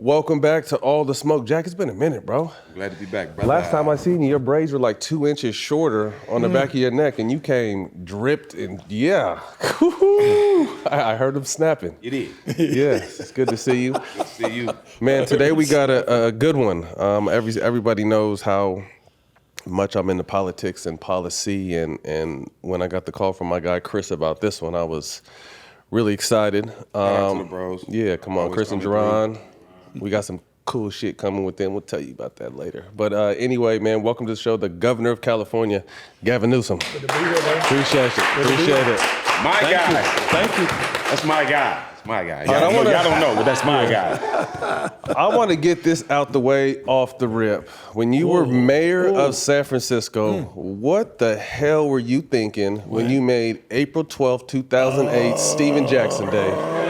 Welcome back to All the Smoke. Jack, it's been a minute, bro. Glad to be back, brother. Last time I seen you, your braids were like 2 inches shorter on the back of your neck, and you came dripped and I heard them snapping. You did. Yes, it's good to see you. Good to see you. Man, today we got a good one. Everybody knows how much I'm into politics and policy, and when I got the call from my guy Chris about this one, I was really excited. Shout out to the bros. Yeah, come on, Always Chris and coming Jerron. We got some cool shit coming with them. We'll tell you about that later. But anyway, man, welcome to the show, the Governor of California, Gavin Newsom. Good to be here, man. Appreciate it. My guy. Thank you. That's my guy. It's my guy. Y'all Y'all don't know, but that's my guy. I want to get this out the way off the rip. When you were mayor of San Francisco, what the hell were you thinking when you made April 12th, 2008 Stephen Jackson Day?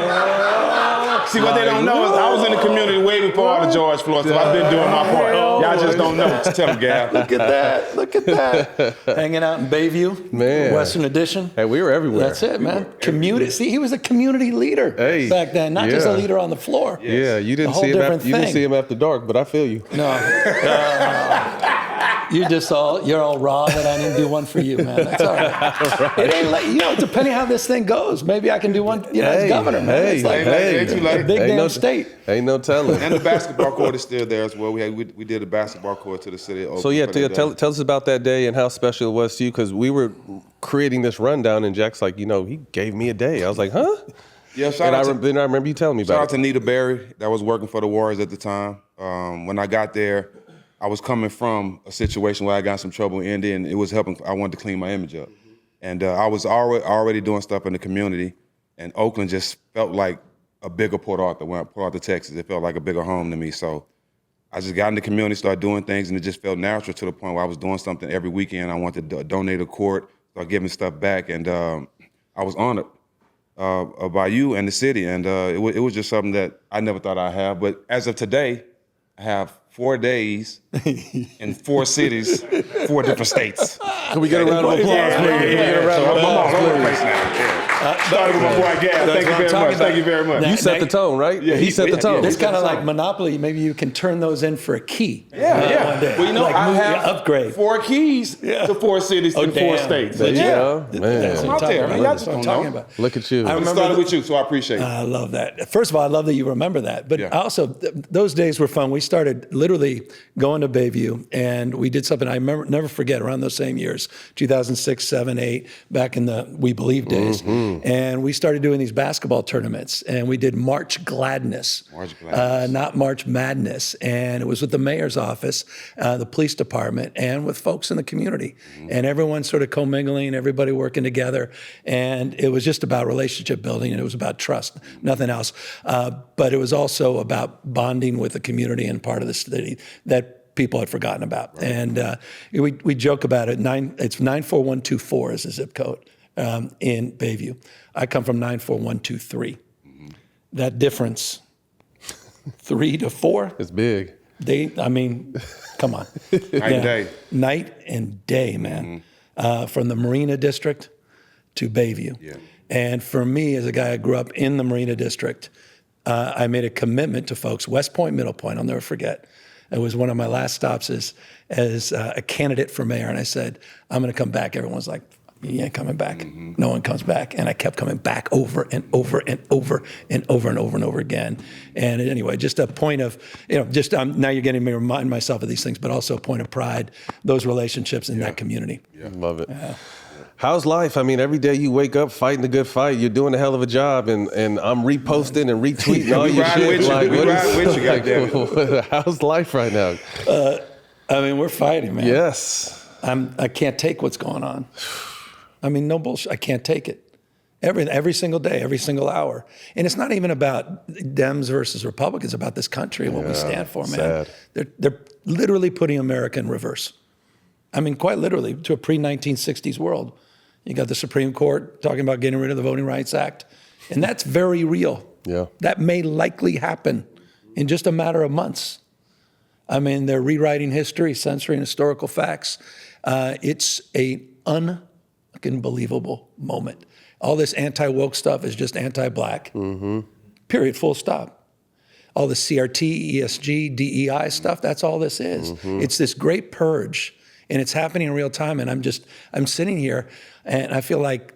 See, what they don't know is I was in the community way before all the George Floyd, so I've been doing my part. Y'all just don't know. Just tell them, Gav. Look at that. Look at that. Hanging out in Bayview, Man. Western Addition. Hey, we were everywhere. That's it, man. Community. See, he was a community leader back then, not just a leader on the floor. Yeah, you didn't whole see him. different You didn't thing. see him after dark, but I feel you. No. You're all raw that I didn't do one for you, man. That's all right. It ain't like, depending how this thing goes, maybe I can do one, as governor, man. It's like a big damn state. Ain't no telling. And the basketball court is still there as well. We did a basketball court to the city of Oakland. So yeah, tell us about that day and how special it was to you, because we were creating this rundown and Jack's like, he gave me a day. I was like, huh? Yeah, Then I remember you telling me about it. Shout out to Nita Berry that was working for the Warriors at the time. When I got there, I was coming from a situation where I got some trouble in Indy, and it was helping. I wanted to clean my image up. And I was already doing stuff in the community, and Oakland just felt like a bigger Port Arthur. When I Port Arthur, Texas, it felt like a bigger home to me. So I just got in the community, started doing things, and it just felt natural to the point where I was doing something every weekend. I wanted to donate a court, start giving stuff back, and I was honored by you and the city. And it was just something that I never thought I'd have. But as of today, I have 4 days in 4 cities, 4 different states. Can we get a round of applause, please? I'm all over the place now. Started with my boy Gav. Thank you very much. You set the tone, right? Yeah, he set the tone. It's kind of like Monopoly. Maybe you can turn those in for a key. One day. Well, I have upgrade. 4 keys to 4 cities in 4 states. There you go. Man. That's I'm out there. what Y'all just don't know. about. Look at you. I It remember started with you, so I appreciate it. I love that. First of all, I love that you remember that. But also, those days were fun. We started literally going to Bayview, and we did something I never forget around those same years, 2006, 7, 8, back in the We Believe days. And we started doing these basketball tournaments, and we did March Gladness, not March Madness. And it was with the mayor's office, the police department, and with folks in the community. And everyone sort of commingling, everybody working together. And it was just about relationship building, and it was about trust, nothing else. But it was also about bonding with the community and part of the city that people had forgotten about. Right. And we joke about it. It's 94124 is the zip code in Bayview. I come from 94123. That difference, 3 to 4. It's big. Come on. Night and day. Night and day, man. From the Marina District to Bayview. Yeah. And for me, as a guy who grew up in the Marina District, I made a commitment to folks. West Point, Middle Point, I'll never forget. It was one of my last stops as a candidate for mayor. And I said, I'm going to come back. Everyone's like, you ain't coming back. No one comes back. And I kept coming back over and over and over and over and over and over again. And anyway, just a point of, now you're getting me to remind myself of these things, but also a point of pride, those relationships in that community. Yeah. Love it. Yeah. How's life? I mean, every day you wake up fighting a good fight. You're doing a hell of a job, and I'm reposting and retweeting all your shit. How's life right now? We're fighting, man. Yes. I can't take what's going on. No bullshit. I can't take it. Every single day, every single hour. And it's not even about Dems versus Republicans, about this country and what we stand for, man. Sad. They're literally putting America in reverse. Quite literally, to a pre-1960s world. You got the Supreme Court talking about getting rid of the Voting Rights Act. And that's very real. Yeah. That may likely happen in just a matter of months. They're rewriting history, censoring historical facts. It's an unbelievable moment. All this anti-woke stuff is just anti-black. Period, full stop. all the CRT, ESG, DEI stuff. That's all this is. It's this great purge, and it's happening in real time. And I'm sitting here, and I feel like,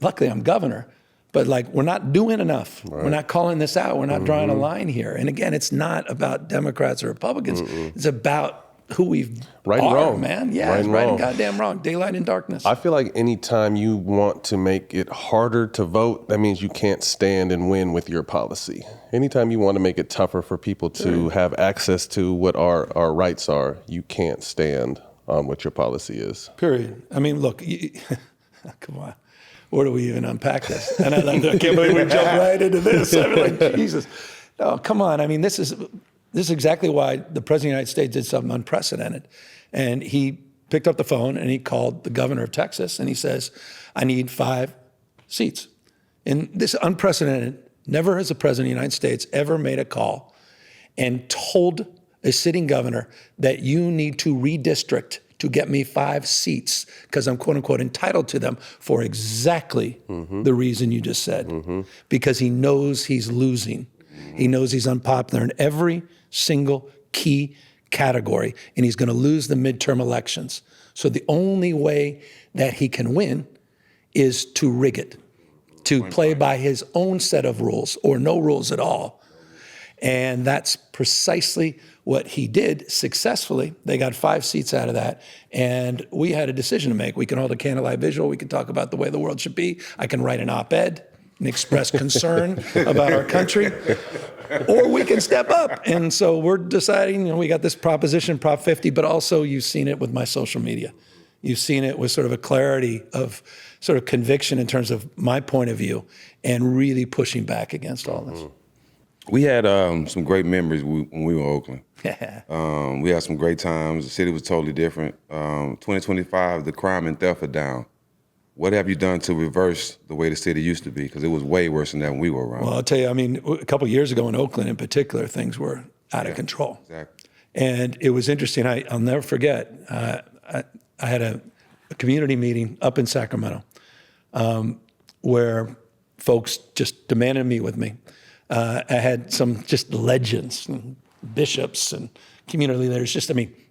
luckily I'm governor, but like we're not doing enough. Right. We're not calling this out. We're not drawing a line here. And again, it's not about Democrats or Republicans. It's about who we've right and wrong, man. Yeah, right it's right and goddamn wrong. Daylight and darkness. I feel like anytime you want to make it harder to vote, that means you can't stand and win with your policy. Anytime you want to make it tougher for people to have access to what our rights are, you can't stand on what your policy is. Period. I mean, look, come on. Where do we even unpack this? And I can't believe we jumped right into this. I'm like, Jesus. No, come on. I mean, this is exactly why the President of the United States did something unprecedented. And he picked up the phone and he called the governor of Texas and he says, I need 5 seats. And this is unprecedented. Never has the President of the United States ever made a call and told a sitting governor that you need to redistrict to get me 5 seats because I'm quote unquote entitled to them for exactly the reason you just said. Because he knows he's losing. He knows he's unpopular in every single key category, and he's going to lose the midterm elections. So the only way that he can win is to rig it, to play by his own set of rules or no rules at all. And that's precisely what he did successfully. They got 5 seats out of that. And we had a decision to make. We can hold a candlelight visual. We can talk about the way the world should be. I can write an op-ed and express concern about our country, or we can step up. And so we're deciding, we got this proposition, Prop 50, but also you've seen it with my social media. You've seen it with sort of a clarity of sort of conviction in terms of my point of view and really pushing back against all this. We had some great memories when we were in Oakland. We had some great times. The city was totally different. 2025, the crime and theft are down. What have you done to reverse the way the city used to be? Because it was way worse than that when we were around. Well, I'll tell you, I mean, a couple of years ago in Oakland in particular, things were out of control. Exactly. And it was interesting. I'll never forget, I had a community meeting up in Sacramento where folks just demanded to meet with me. I had some just legends, and bishops and community leaders,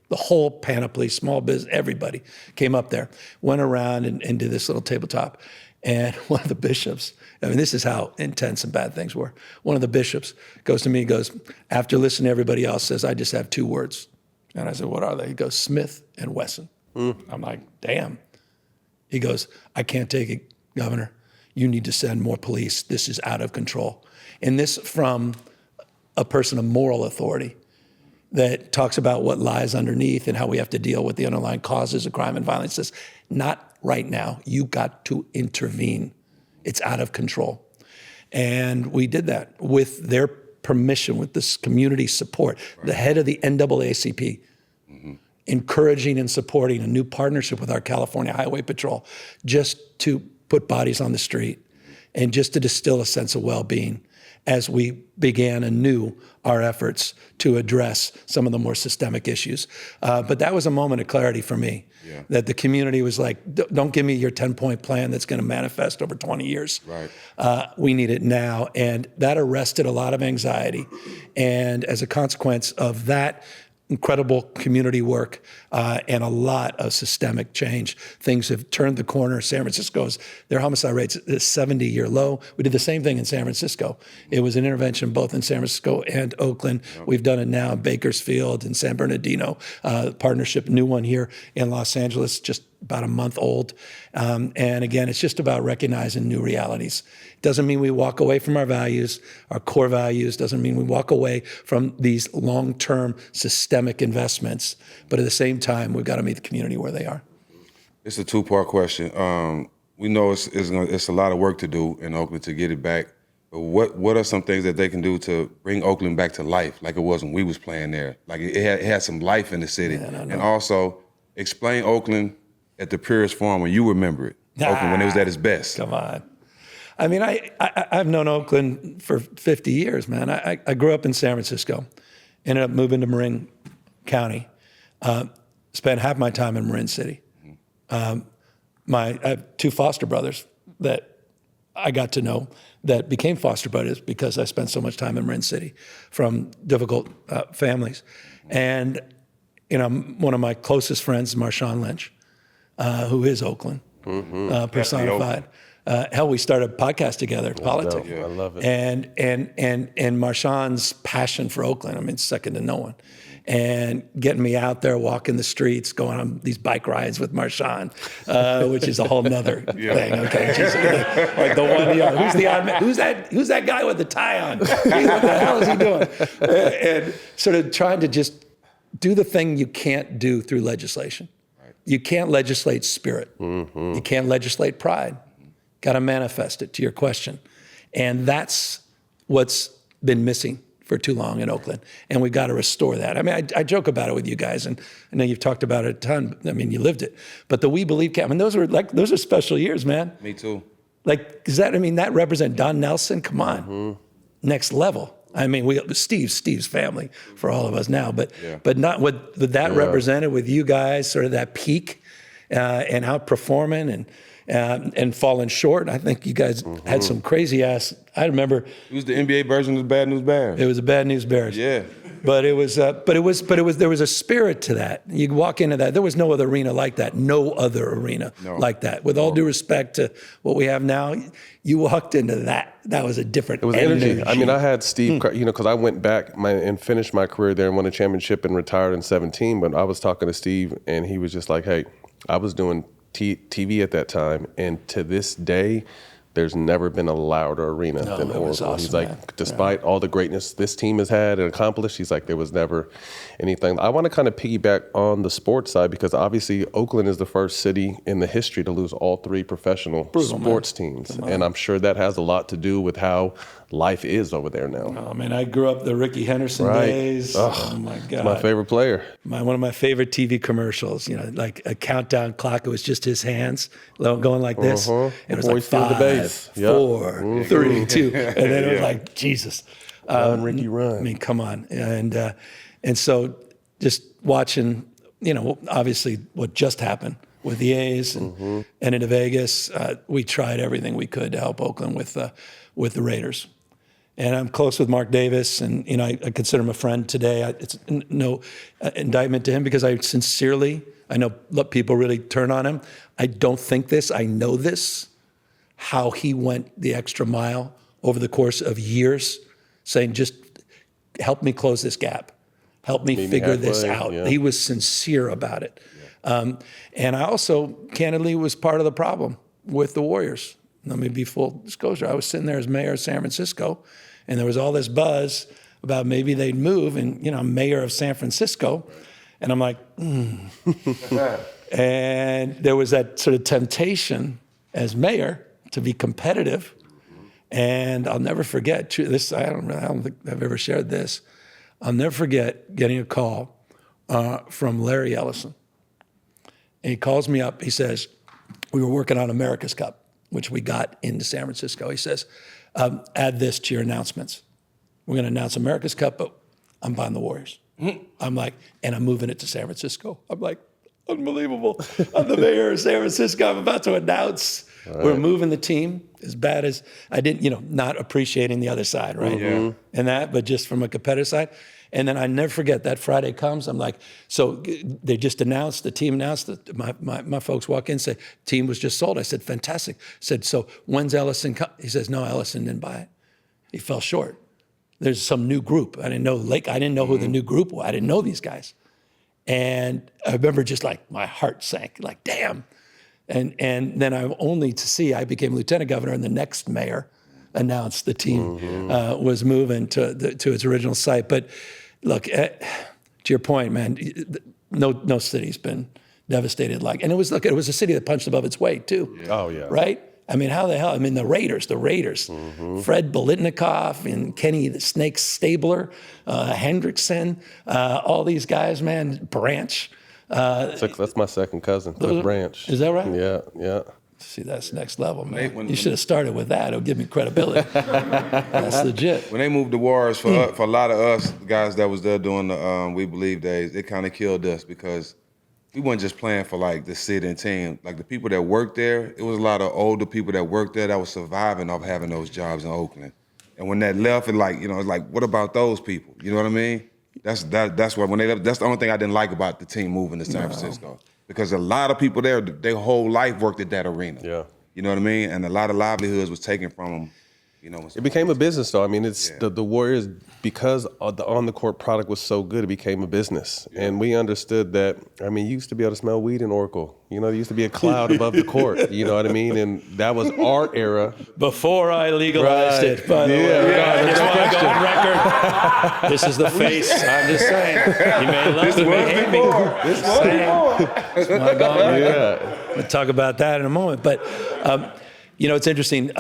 the whole panoply, small business, everybody came up there, went around and did this little tabletop. And one of the bishops, this is how intense and bad things were. One of the bishops goes to me, after listening to everybody else, says, I just have 2 words. And I said, what are they? He goes, Smith and Wesson. I'm like, damn. He goes, I can't take it, Governor. You need to send more police. This is out of control. And this from a person of moral authority that talks about what lies underneath and how we have to deal with the underlying causes of crime and violence. Says, not right now. You got to intervene. It's out of control. And we did that with their permission, with this community support. Right. The head of the NAACP encouraging and supporting a new partnership with our California Highway Patrol just to put bodies on the street and just to distill a sense of well-being as we began anew our efforts to address some of the more systemic issues. But that was a moment of clarity for me, that the community was like, don't give me your 10-point plan that's going to manifest over 20 years. Right. We need it now. And that arrested a lot of anxiety. And as a consequence of that incredible community work and a lot of systemic change, things have turned the corner. San Francisco's, their homicide rate's a 70-year low. We did the same thing in San Francisco. It was an intervention both in San Francisco and Oakland. We've done it now in Bakersfield and San Bernardino, partnership, new one here in Los Angeles, just about a month old. And again, it's just about recognizing new realities. It doesn't mean we walk away from our values, our core values, doesn't mean we walk away from these long-term systemic investments. But at the same time, we've got to meet the community where they are. It's a 2-part question. We know it's a lot of work to do in Oakland to get it back. But what are some things that they can do to bring Oakland back to life like it was when we was playing there? Like it had some life in the city. And also explain Oakland at the purest form when you remember it. Oakland when it was at its best. Come on. I mean, I've known Oakland for 50 years, man. I grew up in San Francisco, ended up moving to Marin County, spent half my time in Marin City. I have 2 foster brothers that I got to know that became foster brothers because I spent so much time in Marin City from difficult families. And, one of my closest friends, Marshawn Lynch, who is Oakland, personified. Hell, we started a podcast together, Politics. I love it. And Marshawn's passion for Oakland, I mean, second to no one. And getting me out there, walking the streets, going on these bike rides with Marshawn, which is a whole nother thing. Okay, just, like the one, who's the odd man? Who's that guy with the tie on? What the hell is he doing? And sort of trying to just do the thing you can't do through legislation. Right. You can't legislate spirit. Mm-hmm. You can't legislate pride. Got to manifest it, to your question. And that's what's been missing for too long in Oakland. And we've got to restore that. I mean, I joke about it with you guys, and I know you've talked about it a ton. I mean, you lived it. But the We Believe camp, I mean, those are special years, man. Me too. Like, that represent Don Nelson? Come on. Next level. I mean, Steve's family for all of us now, but not what that represented with you guys, sort of that peak and outperforming and falling short. I think you guys had some crazy ass. I remember it was the NBA version of the Bad News Bears. It was the Bad News Bears. Yeah. But there was a spirit to that. You walk into that. There was no other arena like that. No other arena like that. With all due respect to what we have now, you walked into that. That was a different. It was energy. I mean, I had Steve, because I went back and finished my career there and won a championship and retired in 2017. But I was talking to Steve, and he was just like, "Hey, I was doing TV at that time, and to this day, there's never been a louder arena than Oracle." Awesome, he's like, despite all the greatness this team has had and accomplished, he's like, there was never anything. I want to kind of piggyback on the sports side, because obviously Oakland is the first city in the history to lose all three professional sports teams. And I'm sure that has a lot to do with how life is over there now. Oh, man, I grew up the Ricky Henderson days. Oh, my God. My favorite player. One of my favorite TV commercials, like a countdown clock. It was just his hands going like this. It was like 5, 4, 3, 2. And then it was like, Jesus. Run, Ricky, run. I mean, come on. And so just watching, obviously what just happened with the A's and into Vegas, we tried everything we could to help Oakland with the Raiders. And I'm close with Mark Davis, and I consider him a friend today. It's no indictment to him, because I know people really turn on him. I don't think this, I know this, how he went the extra mile over the course of years, saying, just help me close this gap. Help me figure this out. Yeah. He was sincere about it. Yeah. And I also, candidly, was part of the problem with the Warriors. Let me be full disclosure. I was sitting there as mayor of San Francisco, and there was all this buzz about maybe they'd move, and I'm mayor of San Francisco, and I'm like, And there was that sort of temptation as mayor to be competitive, and I'll never forget this. I don't think I've ever shared this. I'll never forget getting a call from Larry Ellison, and he calls me up. He says, we were working on America's Cup, which we got into San Francisco. He says, add this to your announcements. We're going to announce America's Cup, but I'm buying the Warriors. I'm like, and I'm moving it to San Francisco. I'm like, unbelievable. I'm the mayor of San Francisco. I'm about to announce we're moving the team, as bad as I didn't, not appreciating the other side, right? And but just from a competitive side. And then I never forget, that Friday comes, I'm like, so they just announced, the team announced, that my folks walk in and say, team was just sold. I said, fantastic. I said, so when's Ellison come? He says, no, Ellison didn't buy it. He fell short. There's some new group. I didn't know I didn't know who the new group was. I didn't know these guys. And I remember just like my heart sank, like, damn. And then I became lieutenant governor, and the next mayor announced the team was moving to its original site. But look, to your point, man, no city's been devastated like. And it was a city that punched above its weight too. Yeah. Oh yeah. Right? I mean, how the hell? I mean, the Raiders. Fred Biletnikoff and Kenny the Snake Stabler, Hendrickson, all these guys, man. Branch. That's my second cousin, Branch. Is that right? Yeah. See, that's next level, man. You should have started with that. It'll give me credibility. That's legit. When they moved the Warriors, for a lot of us guys that was there doing the We Believe days, it kind of killed us, because we weren't just playing for like the city and team. Like the people that worked there, it was a lot of older people that worked there that was surviving off having those jobs in Oakland. And when that left, it like, it's like, what about those people? You know what I mean? That's what when they left. That's the only thing I didn't like about the team moving to San Francisco, because a lot of people there, their whole life worked at that arena. Yeah. You know what I mean? And a lot of livelihoods was taken from them. It became a business, though. I mean, it's the Warriors, because the on-the-court product was so good, it became a business. Yeah. And we understood that, I mean, you used to be able to smell weed in Oracle. There used to be a cloud above the court, you know what I mean? And that was our era. Before I legalized it, by the way. I just want to go on record. This is the face. I'm just saying. You may love me, may hate me. This was before. We'll talk about that in a moment. But, it's interesting.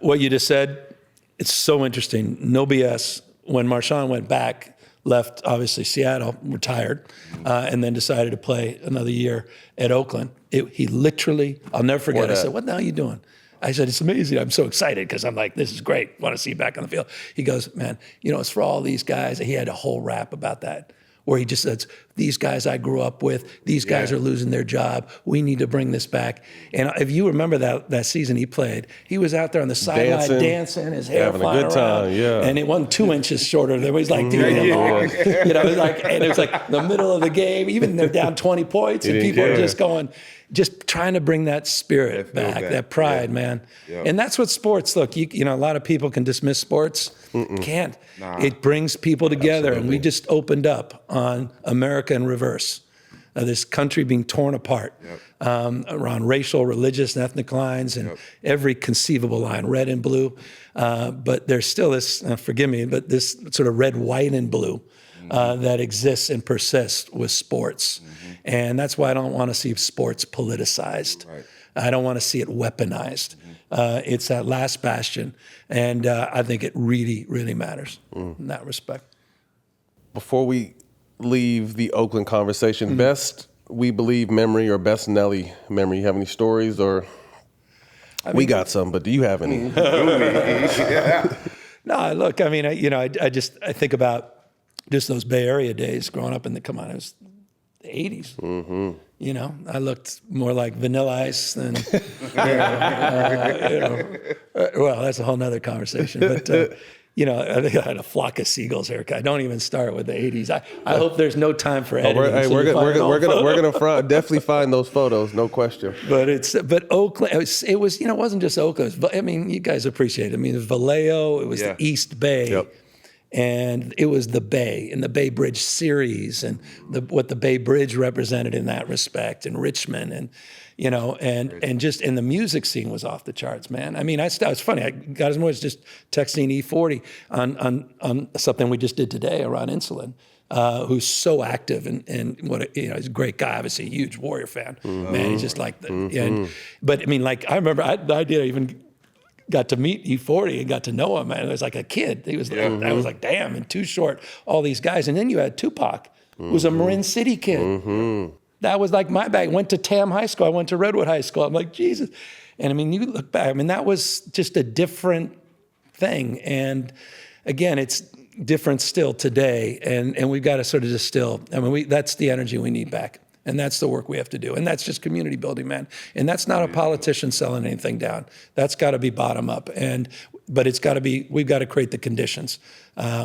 What you just said, it's so interesting. No BS. When Marshawn went back, left, obviously, Seattle, retired, and then decided to play another year at Oakland, he literally, I'll never forget, I said, what the hell are you doing? I said, it's amazing. I'm so excited because I'm like, this is great. Want to see you back on the field. He goes, man, it's for all these guys. He had a whole rap about that, where he just says, these guys I grew up with, these guys are losing their job. We need to bring this back. And if you remember that season he played, he was out there on the sideline dancing, his hair having flying a good around. Time, yeah. And it wasn't 2 inches shorter. It was like, dude, it was like, and it was like the middle of the game, even they're down 20 points, and people are just going, just trying to bring that spirit back, that pride, man. Yep. And that's what sports, look, a lot of people can dismiss sports. Can't. Nah. It brings people together. Absolutely. And we just opened up on America in reverse. This country being torn apart around racial, religious, and ethnic lines, and every conceivable line, red and blue. But there's still this, forgive me, but this sort of red, white, and blue that exists and persists with sports. And that's why I don't want to see sports politicized. Right. I don't want to see it weaponized. It's that last bastion. And I think it really, really matters in that respect. Before we leave the Oakland conversation, best, we believe, memory or best Nelly memory? You have any stories? Or we got some, but do you have any? No, look, I mean, I think about just those Bay Area days growing up it was the 80s. Mm-hmm. I looked more like Vanilla Ice than, well, that's a whole nother conversation. But, I think I had a flock of seagulls haircut. Don't even start with the 80s. I hope there's no time for editing. We're gonna definitely find those photos, no question. But Oakland, it was it wasn't just Oakland. I mean, you guys appreciate it. I mean, it was Vallejo, it was the East Bay. Yep. And it was the Bay and the Bay Bridge series and what the Bay Bridge represented in that respect, and Richmond, and and the music scene was off the charts, man. I mean, it's funny. I got as much as just texting E40 on something we just did today around insulin. Who's so active and what he's a great guy, obviously a huge Warrior fan. Mm-hmm. Man, he's just like but I mean, like I remember the idea even got to meet E40 and got to know him, and it was like a kid. He was I was like, damn, and Too Short, all these guys. And then you had Tupac, who was a Marin City kid. Mm-hmm. That was like my bag. Went to Tam High School. I went to Redwood High School. I'm like, Jesus. And I mean, you look back, I mean, that was just a different thing. And again, it's different still today. And we've got to sort of distill. I mean, that's the energy we need back. And that's the work we have to do. And that's just community building, man. And that's not a politician selling anything down. That's got to be bottom up. But it's got to be, we've got to create the conditions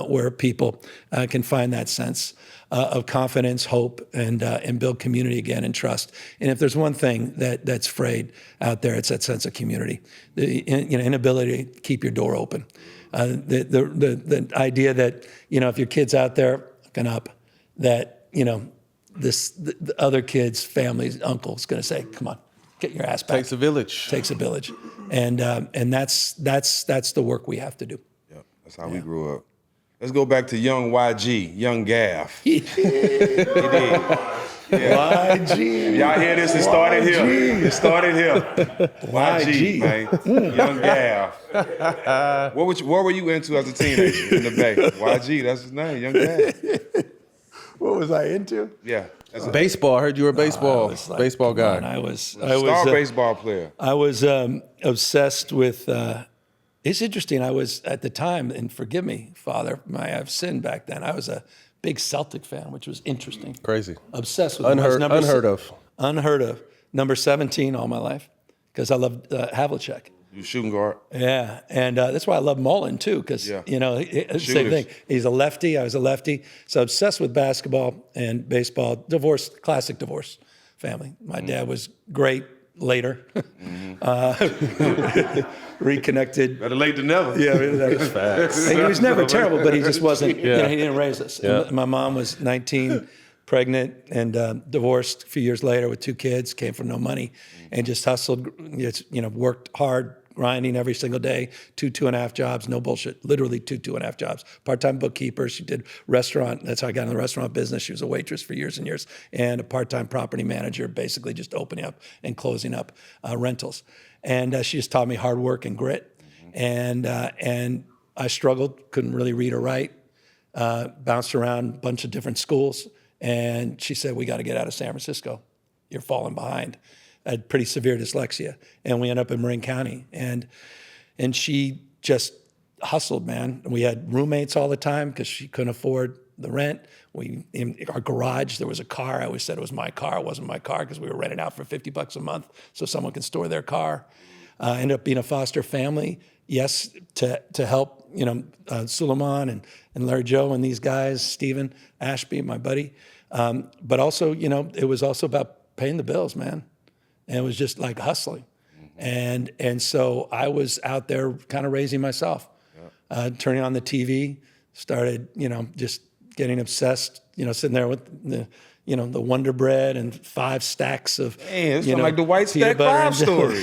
where people can find that sense of confidence, hope, and build community again and trust. And if there's one thing that's frayed out there, it's that sense of community. The inability to keep your door open. The idea that, if your kid's out there looking up, that, the other kid's family's uncle's going to say, "Come on, get your ass back." Takes a village. Takes a village, and that's the work we have to do. Yeah, that's how we grew up. Let's go back to young YG, young Gav. He did. Yeah. YG. Y'all hear this? It started here. It started here. YG, man. Young Gav. What were you into as a teenager in the Bay? YG, that's his name, Young Gav. What was I into? Yeah. Baseball. I heard you were a baseball guy. I was star baseball player. I was obsessed with. It's interesting. I was at the time, and forgive me, Father, I've sinned back then. I was a big Celtic fan, which was interesting. Crazy. Obsessed with him. I was Unheard of. Unheard of. Number 17 all my life because I loved Havlicek. You shooting guard. Yeah, and that's why I love Mullen too, because you know, same thing. He's a lefty. I was a lefty, so obsessed with basketball and baseball. Divorced, classic divorce family. My dad was great. Later, reconnected. Better late than never. Yeah, Facts. he was never terrible, but he just wasn't. You know, he didn't raise us. Yeah. My mom was 19, pregnant, and divorced a few years later with 2 kids. Came from no money, and just hustled. You know, worked hard, grinding every single day. 2.5 jobs, no bullshit. Literally 2.5 jobs. Part-time bookkeeper. She did restaurant. That's how I got in the restaurant business. She was a waitress for years and years, and a part-time property manager, basically just opening up and closing up rentals. And she just taught me hard work and grit. And I struggled, couldn't really read or write. Bounced around a bunch of different schools, and she said, "We got to get out of San Francisco. You're falling behind." I had pretty severe dyslexia, and we ended up in Marin County. And she just hustled, man. We had roommates all the time because she couldn't afford the rent. In our garage, there was a car. I always said it was my car. It wasn't my car because we were renting out for $50 a month so someone could store their car. Ended up being a foster family, yes, to help, you know, Suleiman and Larry Joe and these guys, Stephen Ashby, my buddy. But also, you know, it was also about paying the bills, man. And it was just like hustling. And so I was out there kind of raising myself, turning on the TV, started, you know, just getting obsessed, you know, sitting there with the, you know, the Wonder Bread and 5 stacks of, it's you know, like the White Stack 5 story.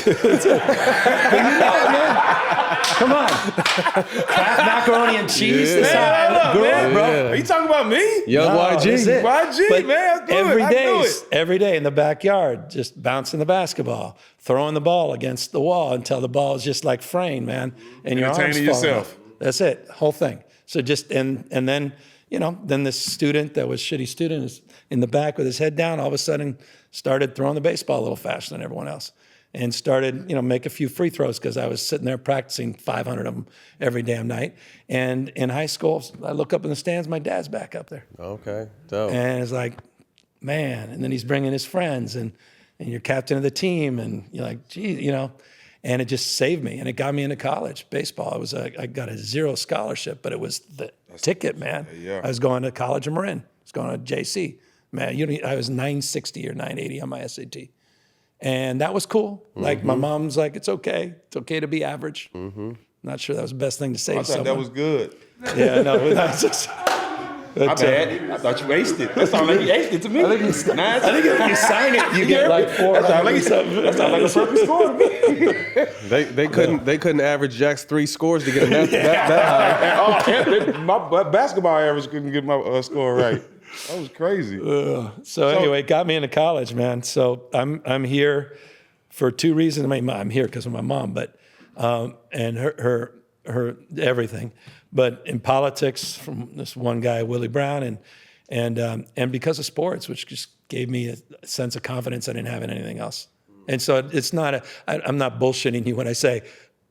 Come on. Kraft macaroni and cheese. Yeah. That's how I grew up, bro. Are you talking about me? Young That's YG. it. YG, But man, every day in the backyard, just bouncing the basketball, throwing the ball against the wall until the ball is just like fraying, man, and your arms Entertaining falling yourself. off. That's it, whole thing. So just and then, you know, then this student that was shitty student is in the back with his head down, all of a sudden started throwing the baseball a little faster than everyone else. And started, you know, make a few free throws because I was sitting there practicing 500 of them every damn night. And in high school, I look up in the stands, my dad's back up there. Okay, dope. And it's like, man, and then he's bringing his friends and you're captain of the team and you're like, gee, you know, and it just saved me and it got me into college. Baseball, I got a 0 scholarship, but it was the ticket, man. Yeah. I was going to College of Marin. I was going to JC. Man, I was 960 or 980 on my SAT. And that was cool. Like my mom's like, it's okay to be average. Not sure that was the best thing to say I to thought someone. that was good. Yeah, no, that's just. My bad. I thought you aced it. That sounded like you aced it to me. I think if you sign it, you get like 400 something. That sounded like a perfect score to me. They couldn't average Jack's 3 scores to get him that high. My basketball average couldn't get my score right. That was crazy. So anyway, it got me into college, man. So I'm here for 2 reasons. I mean, I'm here because of my mom, but and her everything. But in politics, from this one guy, Willie Brown, and because of sports, which just gave me a sense of confidence I didn't have in anything else. And so it's not I'm not bullshitting you when I say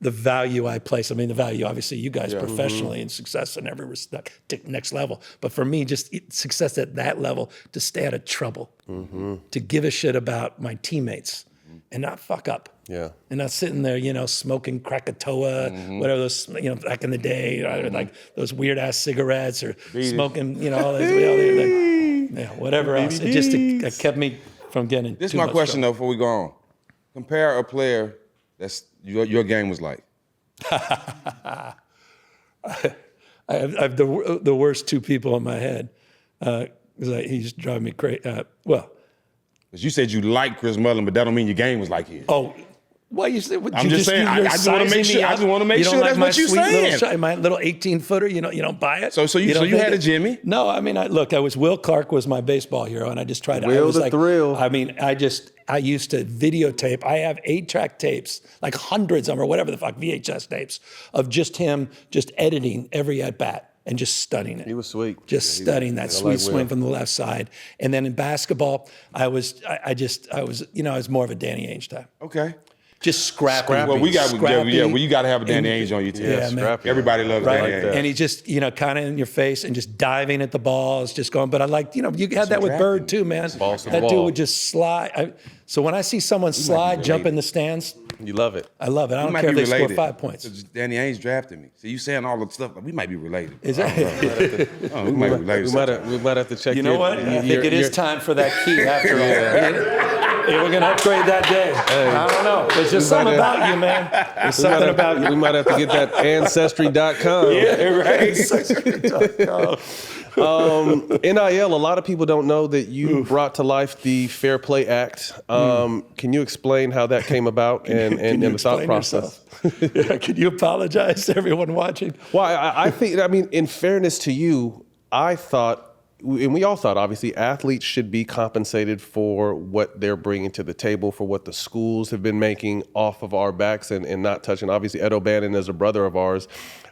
the value I place. I mean, the value, obviously, you guys professionally and success in every respect, next level. But for me, just success at that level, to stay out of trouble, to give a shit about my teammates and not fuck up. Yeah. And not sitting there, you know, smoking Krakatoa, whatever those, you know, back in the day, like those weird ass cigarettes or smoking, you know, all this, whatever else. It just kept me from getting This is too my much question, trouble. though, before we go on. Compare a player that's your game was like. I have the worst 2 people in my head. He's driving me crazy. Well, Because you said you liked Chris Mullin, but that don't mean your game was like his. oh, why you say? I'm just saying. I just want to make sure. I just want to make sure that's what you're saying. My little 18-footer, you don't buy it. So you had a Jimmy. No, I mean, I was Will Clark was my baseball hero, and I just tried. Will the Thrill. I mean, I used to videotape. I have 8-track tapes, like hundreds of them, or whatever the fuck, VHS tapes of just him just editing every at bat. And just studying it. He was sweet. Just studying that sweet swing from the left side. And then in basketball, I was more of a Danny Ainge type. Okay. just scrappy. Well, you got to have a Danny And- Ainge on your team. Yeah, man. scrappy. Everybody loves Right, Danny Ainge. and he just, kind of in your face and just diving at the balls, just going. But I like, you had that with drafting. Bird too, man. Balls to the That dude wall. would just slide. So when I see someone slide, jump in the stands, You love it. I love it. I We don't might care if be they score related. 5 points. 'Cause Danny Ainge drafted me. So you saying all the stuff, we might be related. Is that? We might be related. We might have to check. You know what? I think it is time for that key after all. Yeah, we're gonna upgrade that day. I don't know. There's just something about you, man. There's something about you. We might have to get that ancestry.com. NIL, a lot of people don't know that you brought to life the Fair Play Act. Can you explain how that came about and the thought process? Can you apologize to everyone watching? Well, I think, in fairness to you, I thought, and we all thought, obviously, athletes should be compensated for what they're bringing to the table, for what the schools have been making off of our backs and not touching. Obviously, Ed O'Bannon is a brother of ours.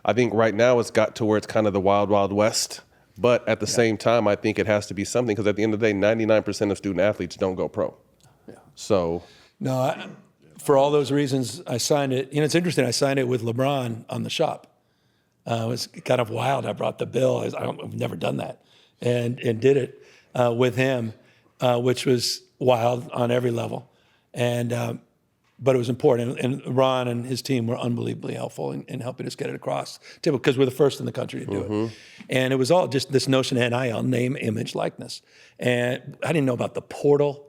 I think right now it's got to where it's kind of the wild, wild west. But at the same time, I think it has to be something because at the end of the day, 99% of student athletes don't go pro. Yeah. So. No, for all those reasons, I signed it. It's interesting. I signed it with LeBron on the shop. It was kind of wild. I brought the bill. I've never done that, and did it with him, which was wild on every level. And but it was important. And Ron and his team were unbelievably helpful in helping us get it across the table because we're the first in the country to do it. And it was all just this notion of NIL, name, image, likeness. And I didn't know about the portal.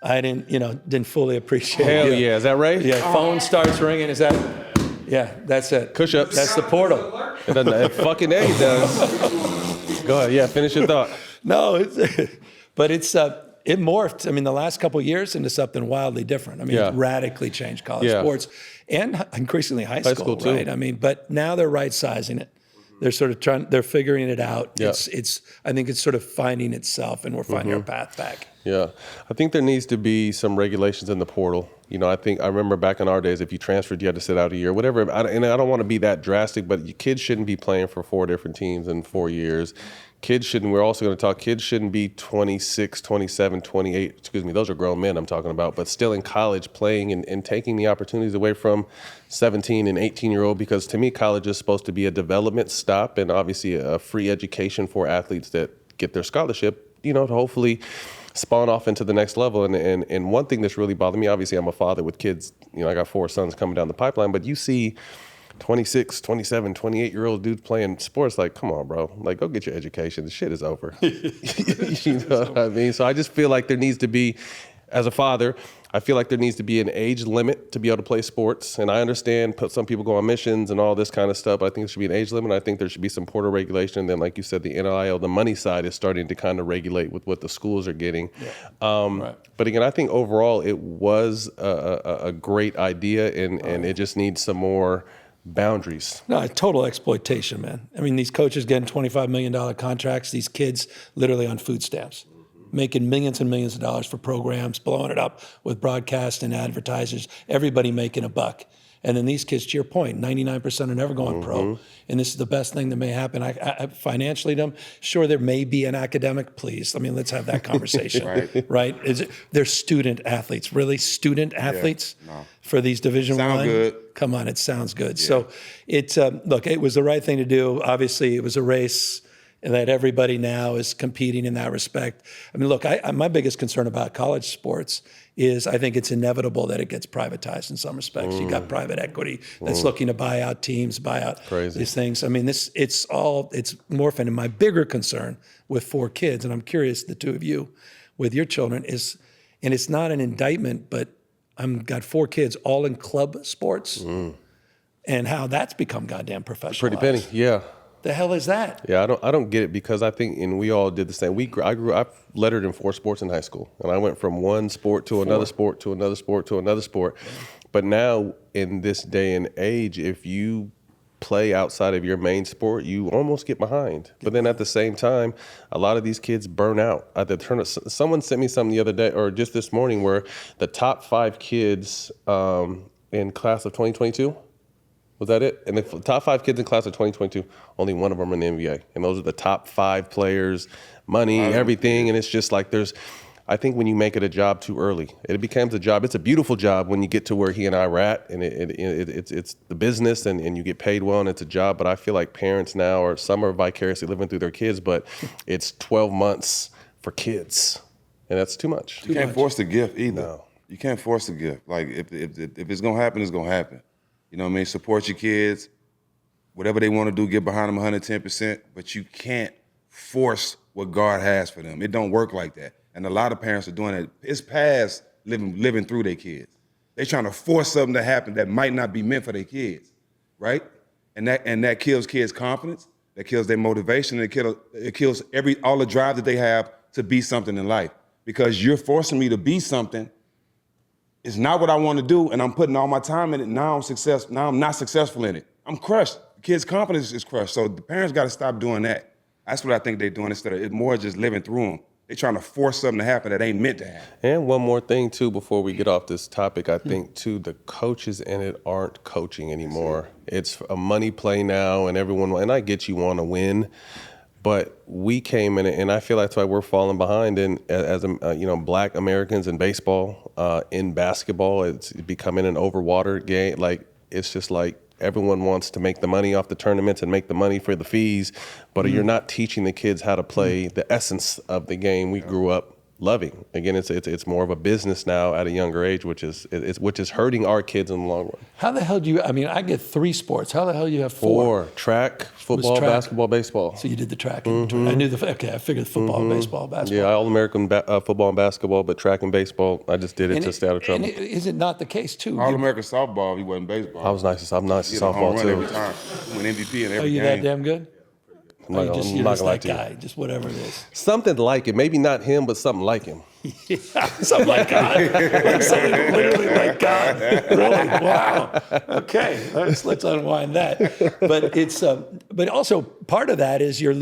I didn't fully appreciate it. Hell yeah. Is that right? Yeah, phone starts ringing. Is that? Yeah, that's it. Push-ups. That's the portal. It doesn't. It fucking A does. Go ahead. Yeah, finish your thought. No, but it morphed. The last couple of years into something wildly different. Yeah. It radically changed college Yeah. sports and increasingly high school too. right? But now they're right sizing it. They're sort of they're figuring it out. Yeah. I think it's sort of finding itself, and we're finding our path back. Yeah, I think there needs to be some regulations in the portal. I remember back in our days, if you transferred, you had to sit out a year, whatever. And I don't want to be that drastic, but kids shouldn't be playing for 4 different teams in 4 years. We're also going to talk, kids shouldn't be 26, 27, 28, those are grown men I'm talking about, but still in college playing and taking the opportunities away from 17 and 18-year-old, because to me, college is supposed to be a development stop and obviously a free education for athletes that get their scholarship, to hopefully spawn off into the next level. And one thing that's really bothered me, obviously I'm a father with kids, I got 4 sons coming down the pipeline, but you see 26, 27, 28-year-old dudes playing sports, like, come on, bro. Like, go get your education. The shit is over. You know what I mean? So I just feel like there needs to be, as a father, I feel like there needs to be an age limit to be able to play sports. And I understand some people go on missions and all this kind of stuff, but I think there should be an age limit. I think there should be some portal regulation. And then, like you said, the NIL, the money side is starting to kind of regulate with what the schools are getting. Yeah. But again, I think overall it was a great idea, and it just needs some more boundaries. No, total exploitation, man. These coaches getting $25 million contracts, these kids literally on food stamps, making millions and millions of dollars for programs, blowing it up with broadcast and advertisers, everybody making a buck. And then these kids, to your point, 99% are never going pro. And this is the best thing that may happen. I financially, them, sure, there may be an academic, please. Let's have that conversation, right? They're student athletes, really student athletes for these Division I. Good. Come on, it sounds good. Yeah. So look, it was the right thing to do. Obviously, it was a race that everybody now is competing in that respect. Look, my biggest concern about college sports is I think it's inevitable that it gets privatized in some respects. You got private equity that's looking to buy out teams, buy out these things. It's morphing. And my bigger concern with 4 kids, and I'm curious, the 2 of you, with your children, is, and it's not an indictment, but I've got 4 kids all in club sports, and how that's become goddamn professional. Pretty penny, yeah. The hell is that? Yeah, I don't get it, because I think, and we all did the same. I lettered in 4 sports in high school, and I went from one sport to another sport to another sport to another sport. But now, in this day and age, if you play outside of your main sport, you almost get behind. But then at the same time, a lot of these kids burn out. At the turn, someone sent me something the other day, or just this morning, where the top 5 kids in class of 2022. Was that it? And the top 5 kids in class of 2022, only one of them in the NBA. And those are the top 5 players, money, everything. And it's just like I think when you make it a job too early, it becomes a job. It's a beautiful job when you get to where he and I were at, and it's the business, and you get paid well, and it's a job. But I feel like parents now, or some are vicariously living through their kids, but it's 12 months for kids, and that's too much. You can't force the gift either. No. You can't force the gift. Like if it's gonna happen, it's gonna happen. You know what I mean? Support your kids. Whatever they want to do, get behind them 110%. But you can't force what God has for them. It don't work like that. And a lot of parents are doing it. It's past living through their kids. They're trying to force something to happen that might not be meant for their kids, right? And that kills kids' confidence. That kills their motivation. It kills all the drive that they have to be something in life. Because you're forcing me to be something. It's not what I want to do, and I'm putting all my time in it. Now I'm not successful in it. I'm crushed. The kid's confidence is crushed. So the parents got to stop doing that. That's what I think they're doing instead of it more just living through them. They're trying to force something to happen that ain't meant to happen. And one more thing, too, before we get off this topic, I think, too, the coaches in it aren't coaching anymore. It's a money play now, and and I get you want to win, but we came in, and I feel like that's why we're falling behind as Black Americans in baseball, in basketball. It's becoming an overwatered game. Like, it's just like everyone wants to make the money off the tournaments and make the money for the fees, but you're not teaching the kids how to play the essence of the game we grew up loving. Again, it's more of a business now at a younger age, which is hurting our kids in the long run. How the hell do you? I mean, I get 3 sports. How the hell do you have 4? Track, football, basketball, baseball. So you did the track. I knew I figured football, baseball, basketball. Yeah, All-American football and basketball, but track and baseball, I just did it to stay out of trouble. And is it not the case too? All-American softball, he wasn't baseball. I'm nice at softball too. Every time. He went MVP in every game. Are you that damn good? You're just that guy, just whatever it is. Something like it. Maybe not him, but something like him. Yeah, something like God. Like something literally like God. Really? Wow. Okay, let's unwind that. But it's but also part of that is you're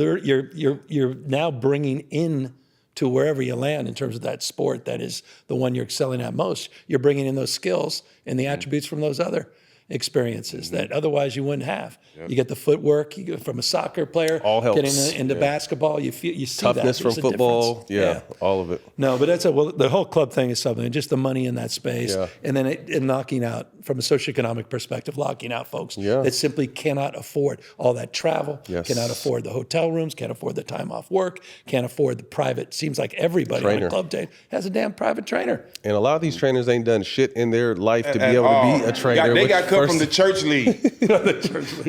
now bringing in to wherever you land in terms of that sport that is the one you're excelling at most. You're bringing in those skills and the attributes from those other experiences that otherwise you wouldn't have. Yep. You get the footwork you get from a soccer player, all helps. Getting into basketball, you see toughness that. from football, yeah, all of it. No, but the whole club thing is something, just the money in that space, and then knocking out, from a socioeconomic perspective, locking out folks that simply cannot afford all that travel, cannot afford the hotel rooms, can't afford the time off work, can't afford the private. Seems like everybody on a club day has a damn private trainer. And a lot of these trainers ain't done shit in their life to be able to be a trainer. They got cut from the church league.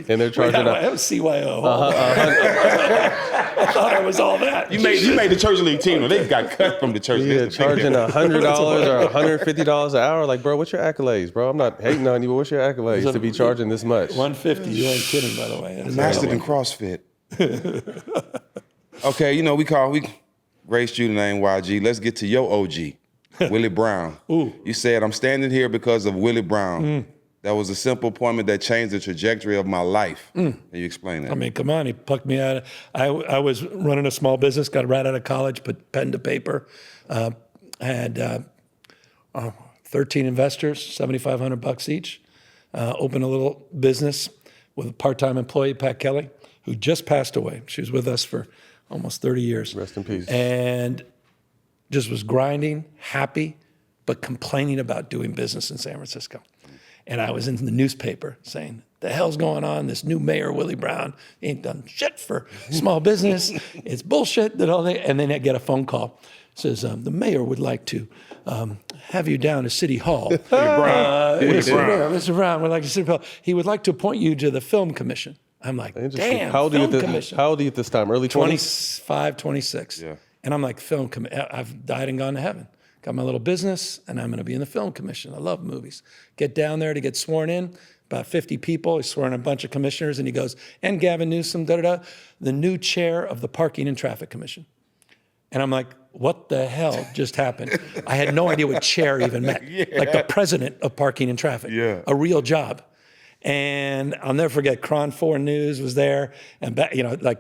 And they're charging I was CYO. I thought I was all that. You made the church league team. They got cut from the church league. Yeah, charging $100 or $150 an hour. Like, bro, what's your accolades, bro? I'm not hating on you, but what's your accolades to be charging this much? $150. You ain't kidding, by the way. Mastered in CrossFit. Okay, we graced you the name YG. Let's get to your OG, Willie Brown. Ooh. You said, I'm standing here because of Willie Brown. That was a simple appointment that changed the trajectory of my life. Can you explain that? I mean, come on, he plucked me out. I was running a small business, got right out of college, put pen to paper, had 13 investors, $7,500 each, opened a little business with a part-time employee, Pat Kelly, who just passed away. She was with us for almost 30 years. Rest in peace. And just was grinding, happy, but complaining about doing business in San Francisco. And I was in the newspaper saying, the hell's going on? This new mayor, Willie Brown, he ain't done shit for small business. It's bullshit. And then I get a phone call. It says, the mayor would like to have you down to City Hall. Mr. Brown would like to City Hall. He would like to appoint you to the Film Commission. I'm like, damn, How old are you at this time? Early 20s? 25, 26. Yeah. And I'm like, I've died and gone to heaven. Got my little business, and I'm going to be in the Film Commission. I love movies. Get down there to get sworn in, about 50 people. He's sworn in a bunch of commissioners, and he goes, and Gavin Newsom, the new chair of the Parking and Traffic Commission. And I'm like, what the hell just happened? I had no idea what chair even meant. Like the president of Parking and Traffic, a real job. And I'll never forget, Cron 4 News was there, and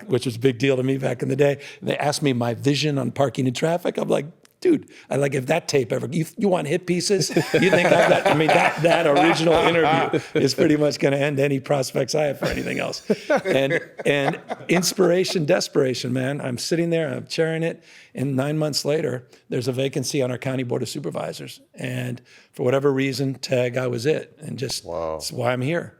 which was a big deal to me back in the day. And they asked me my vision on parking and traffic. I'm like, dude, if that tape ever, you want hit pieces? You think I've got, that original interview is pretty much going to end any prospects I have for anything else. And inspiration, desperation, man. I'm sitting there, I'm chairing it, and 9 months later, there's a vacancy on our county board of supervisors. And for whatever reason, tag, I was it. And just, That's why I'm here.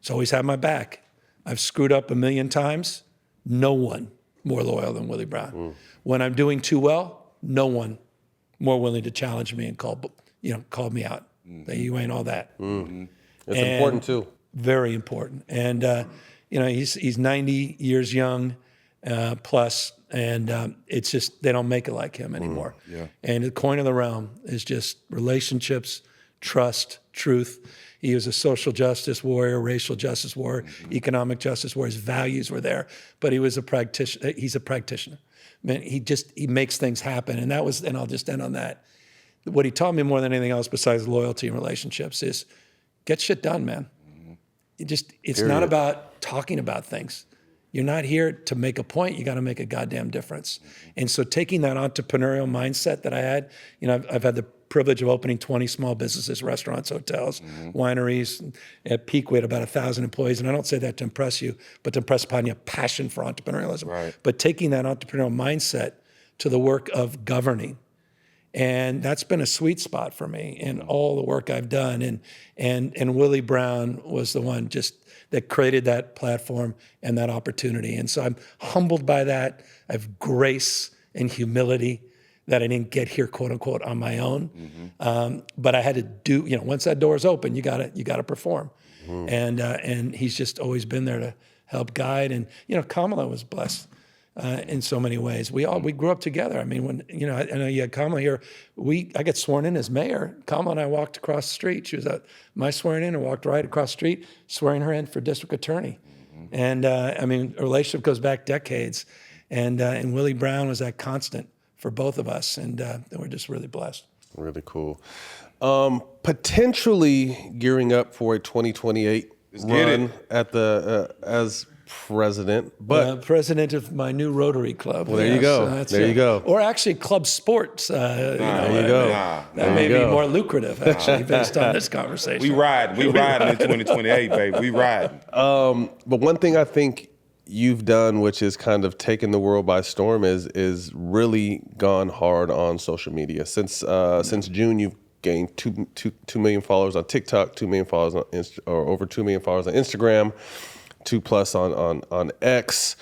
He's always had my back. I've screwed up a million times. No one more loyal than Willie Brown. When I'm doing too well, no one more willing to challenge me and call me out. That you ain't all that. It's important too. Very important. And he's 90 years young plus, and it's just they don't make it like him anymore. And the coin of the realm is just relationships, trust, truth. He was a social justice warrior, racial justice warrior, economic justice warrior. His values were there, but he was a practitioner. He's a practitioner. Man, he makes things happen. And and I'll just end on that. What he taught me more than anything else besides loyalty and relationships is get shit done, man. It's not about talking about things. You're not here to make a point. You got to make a goddamn difference. And so taking that entrepreneurial mindset that I had, I've had the privilege of opening 20 small businesses, restaurants, hotels, wineries. At peak, we had about 1,000 employees. And I don't say that to impress you, but to impress upon your passion for entrepreneurialism. Right. But taking that entrepreneurial mindset to the work of governing. And that's been a sweet spot for me in all the work I've done. And Willie Brown was the one just that created that platform and that opportunity. And so I'm humbled by that. I have grace and humility that I didn't get here, quote unquote, on my own. But I had to do, once that door is open, you gotta perform. And he's just always been there to help guide. And, Kamala was blessed in so many ways. We grew up together. I mean, when, I know you had Kamala here, I got sworn in as mayor. Kamala and I walked across the street. She was at my swearing in and walked right across the street, swearing her in for district attorney. And a relationship goes back decades. And Willie Brown was that constant for both of us. And we're just really blessed. Really cool. Potentially gearing up for a 2028 run at as president, but president of my new Rotary Club. Well, there you go. There you go. Or actually, club sports. There you go. That may be more lucrative, actually, based on this conversation. We riding in 2028, baby. We riding. But one thing I think you've done, which is kind of taken the world by storm, is really gone hard on social media. Since June, you've gained 2 million followers on TikTok, 2 million followers on over 2 million followers on Instagram, 2+ on X.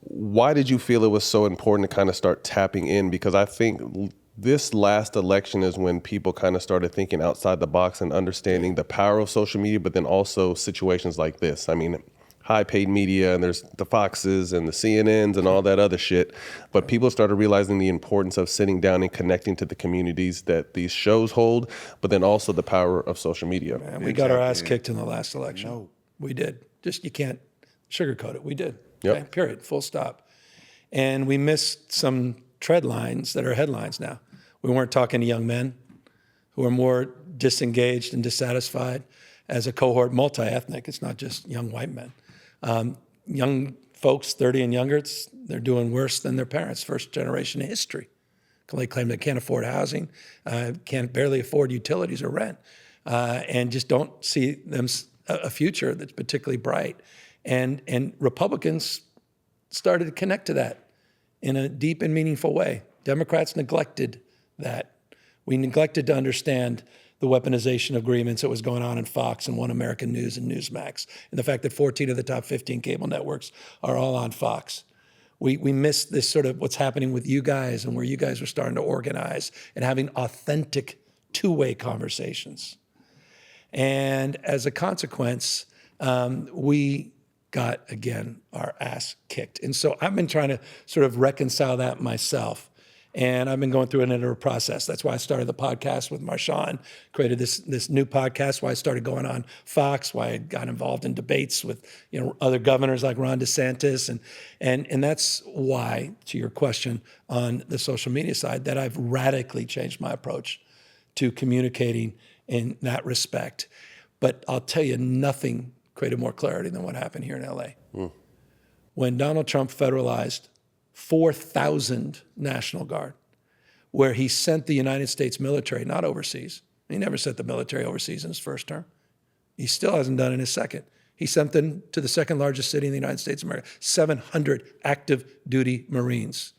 Why did you feel it was so important to kind of start tapping in? Because I think this last election is when people kind of started thinking outside the box and understanding the power of social media, but then also situations like this. I mean, high paid media, and there's the Foxes and the CNNs and all that other shit. But people started realizing the importance of sitting down and connecting to the communities that these shows hold, but then also the power of social media. Man, we got our ass kicked in the last election. No. We did. Just, you can't sugarcoat it. We did. Yep. Okay? Period. Full stop. And we missed some tread lines that are headlines now. We weren't talking to young men who are more disengaged and dissatisfied as a cohort, multi-ethnic. It's not just young white men. Young folks, 30 and younger, they're doing worse than their parents, first generation in history. They claim they can't afford housing, can't barely afford utilities or rent, and just don't see them a future that's particularly bright. And Republicans started to connect to that in a deep and meaningful way. Democrats neglected that. We neglected to understand the weaponization agreements that was going on in Fox and One American News and Newsmax, and the fact that 14 of the top 15 cable networks are all on Fox. We missed this sort of what's happening with you guys and where you guys are starting to organize and having authentic two-way conversations. And as a consequence, we got, again, our ass kicked. And so I've been trying to sort of reconcile that myself. And I've been going through an iterative process. That's why I started the podcast with Marshawn, created this new podcast, why I started going on Fox, why I got involved in debates with other governors like Ron DeSantis. And that's why, to your question on the social media side, that I've radically changed my approach to communicating in that respect. But I'll tell you, nothing created more clarity than what happened here in LA. When Donald Trump federalized 4,000 National Guard, where he sent the United States military, not overseas. He never sent the military overseas in his first term. He still hasn't done it in his second. He sent them to the second largest city in the United States of America, 700 active duty Marines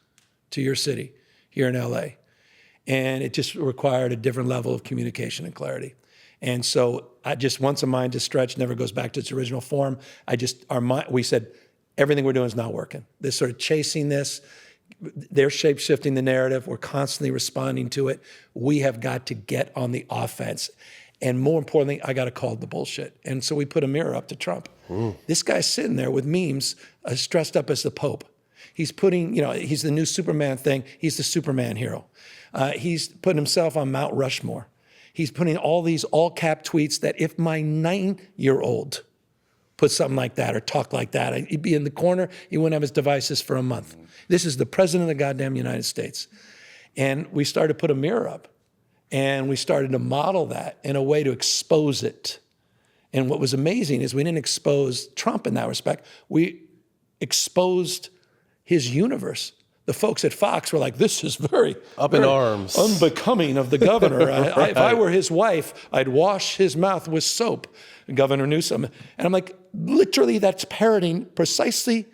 to your city here in LA. And it just required a different level of communication and clarity. And so once a mind is stretched, never goes back to its original form. We said, everything we're doing is not working. This sort of chasing this, they're shape-shifting the narrative. We're constantly responding to it. We have got to get on the offense. And more importantly, I got to call the bullshit. And so we put a mirror up to Trump. This guy's sitting there with memes, dressed up as the Pope. He's putting, he's the new Superman thing. He's the Superman hero. He's putting himself on Mount Rushmore. He's putting all these all-cap tweets that if my 9-year-old put something like that or talked like that, he'd be in the corner. He wouldn't have his devices for a month. This is the president of the goddamn United States. And we started to put a mirror up. And we started to model that in a way to expose it. And what was amazing is we didn't expose Trump in that respect. We exposed his universe. The folks at Fox were like, this is very in arms, unbecoming of the governor. Right. If I were his wife, I'd wash his mouth with soap, Governor Newsom. And I'm like, literally, that's parroting precisely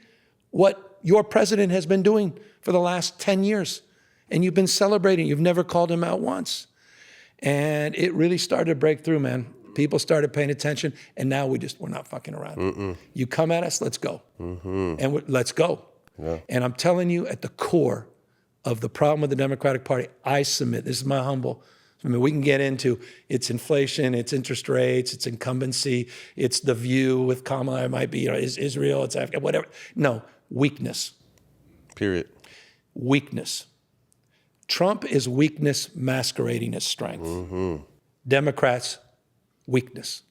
what your president has been doing for the last 10 years. And you've been celebrating. You've never called him out once. And it really started to break through, man. People started paying attention, and now we're not fucking around. You come at us, let's go. And let's go. Yeah. And I'm telling you, at the core of the problem with the Democratic Party, I submit, this is my humble, we can get into it's inflation, it's interest rates, it's incumbency, it's the view with Kamala, it might be, is Israel, it's Africa, whatever. No, weakness. Period. Weakness. Trump is weakness masquerading as strength. Democrats, weakness.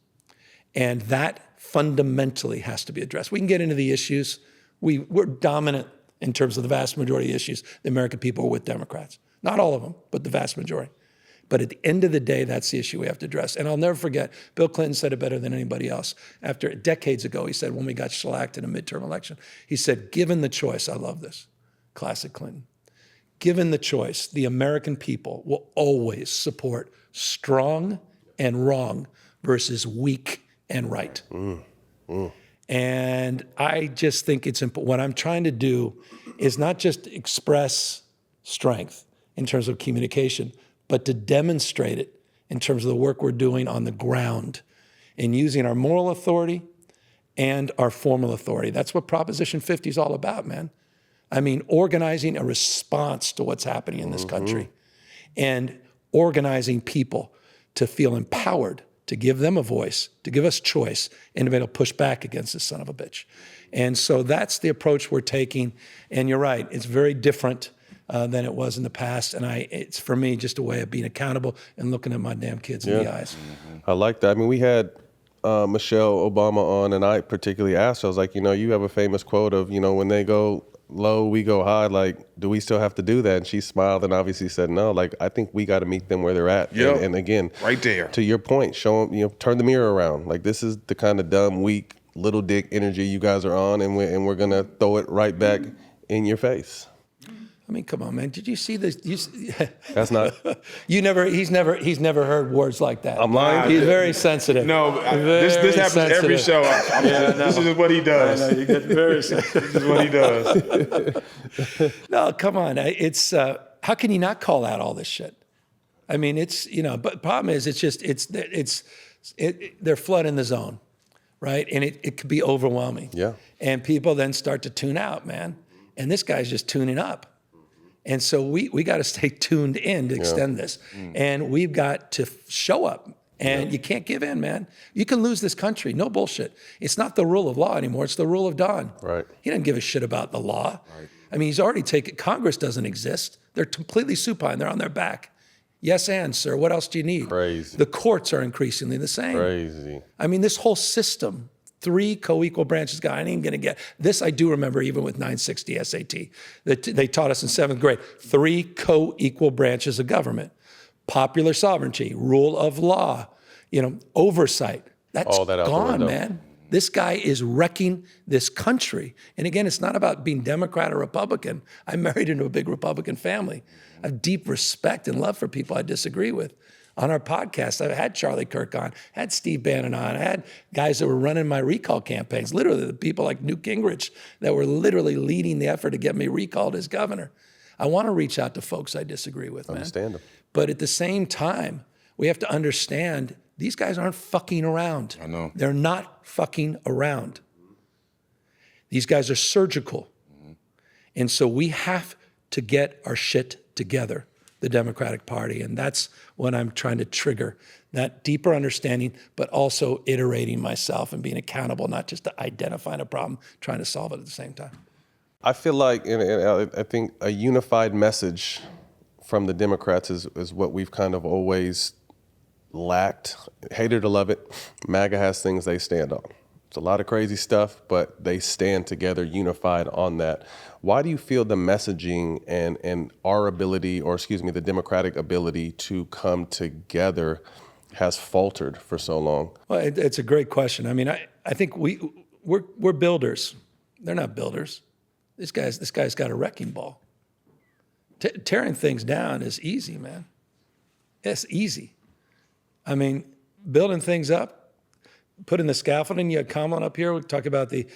And that fundamentally has to be addressed. We can get into the issues. We're dominant in terms of the vast majority of issues. The American people are with Democrats. Not all of them, but the vast majority. But at the end of the day, that's the issue we have to address. And I'll never forget, Bill Clinton said it better than anybody else. After decades ago, he said when we got shellacked in a midterm election, he said, given the choice, I love this, classic Clinton, given the choice, the American people will always support strong and wrong versus weak and right. And I just think it's important. What I'm trying to do is not just express strength in terms of communication, but to demonstrate it in terms of the work we're doing on the ground in using our moral authority and our formal authority. That's what Proposition 50 is all about, man. I mean, organizing a response to what's happening in this country and organizing people to feel empowered, to give them a voice, to give us choice, and to be able to push back against this son of a bitch. And so that's the approach we're taking. And you're right, it's very different than it was in the past. And it's, for me, just a way of being accountable and looking at my damn kids in the eyes. I like that. I mean, we had Michelle Obama on, and I particularly asked her, I was like, you have a famous quote of, when they go low, we go high. Like, do we still have to do that? And she smiled and obviously said, no, like, I think we got to meet them where they're at. Yep. And again, right there, to your point, show them, turn the mirror around. Like, this is the kind of dumb, weak, little dick energy you guys are on, and we're going to throw it right back in your face. I mean, come on, man. Did you see this? That's not. He's never heard words like that. I'm lying. He's very sensitive. No, this happens sensitive. every show. This is what he does. I know, you get very sensitive. This is what he does. No, come on. It's how can you not call out all this shit? I mean, it's but the problem is they're flooding the zone, right? And it could be overwhelming. Yeah. And people then start to tune out, man. And this guy's just tuning up. And so we got to stay tuned in to extend this. And we've got to show up. And you can't give in, man. You can lose this country. No bullshit. It's not the rule of law anymore. It's the rule of Don. Right. He doesn't give a shit about the law. Right. I mean, he's already taken, Congress doesn't exist. They're completely supine. They're on their back. Yes, and, sir, what else do you need? Crazy. The courts are increasingly the same. Crazy. I mean, this whole system, 3 co-equal branches, guy, I ain't even gonna get, this I do remember even with 960 SAT, that they taught us in 7th grade, 3 co-equal branches of government, popular sovereignty, rule of law, oversight. That's All that out the gone, window. man. This guy is wrecking this country. And again, it's not about being Democrat or Republican. I married into a big Republican family. I have deep respect and love for people I disagree with. On our podcast, I had Charlie Kirk on, had Steve Bannon on, I had guys that were running my recall campaigns, literally the people like Newt Gingrich that were literally leading the effort to get me recalled as governor. I want to reach out to folks I disagree with, man. Understand them. But at the same time, we have to understand these guys aren't fucking around. I know. They're not fucking around. These guys are surgical. And so we have to get our shit together, the Democratic Party. And that's what I'm trying to trigger, that deeper understanding, but also iterating myself and being accountable, not just to identifying a problem, trying to solve it at the same time. I feel like, and I think a unified message from the Democrats is what we've kind of always lacked. Hate it or love it, MAGA has things they stand on. It's a lot of crazy stuff, but they stand together, unified on that. Why do you feel the messaging and our ability, or excuse me, the Democratic ability to come together has faltered for so long? Well, it's a great question. I mean, I think we're builders. They're not builders. This guy's got a wrecking ball. Tearing things down is easy, man. It's easy. I mean, building things up, putting the scaffolding. You had Kamala up here. We talk about the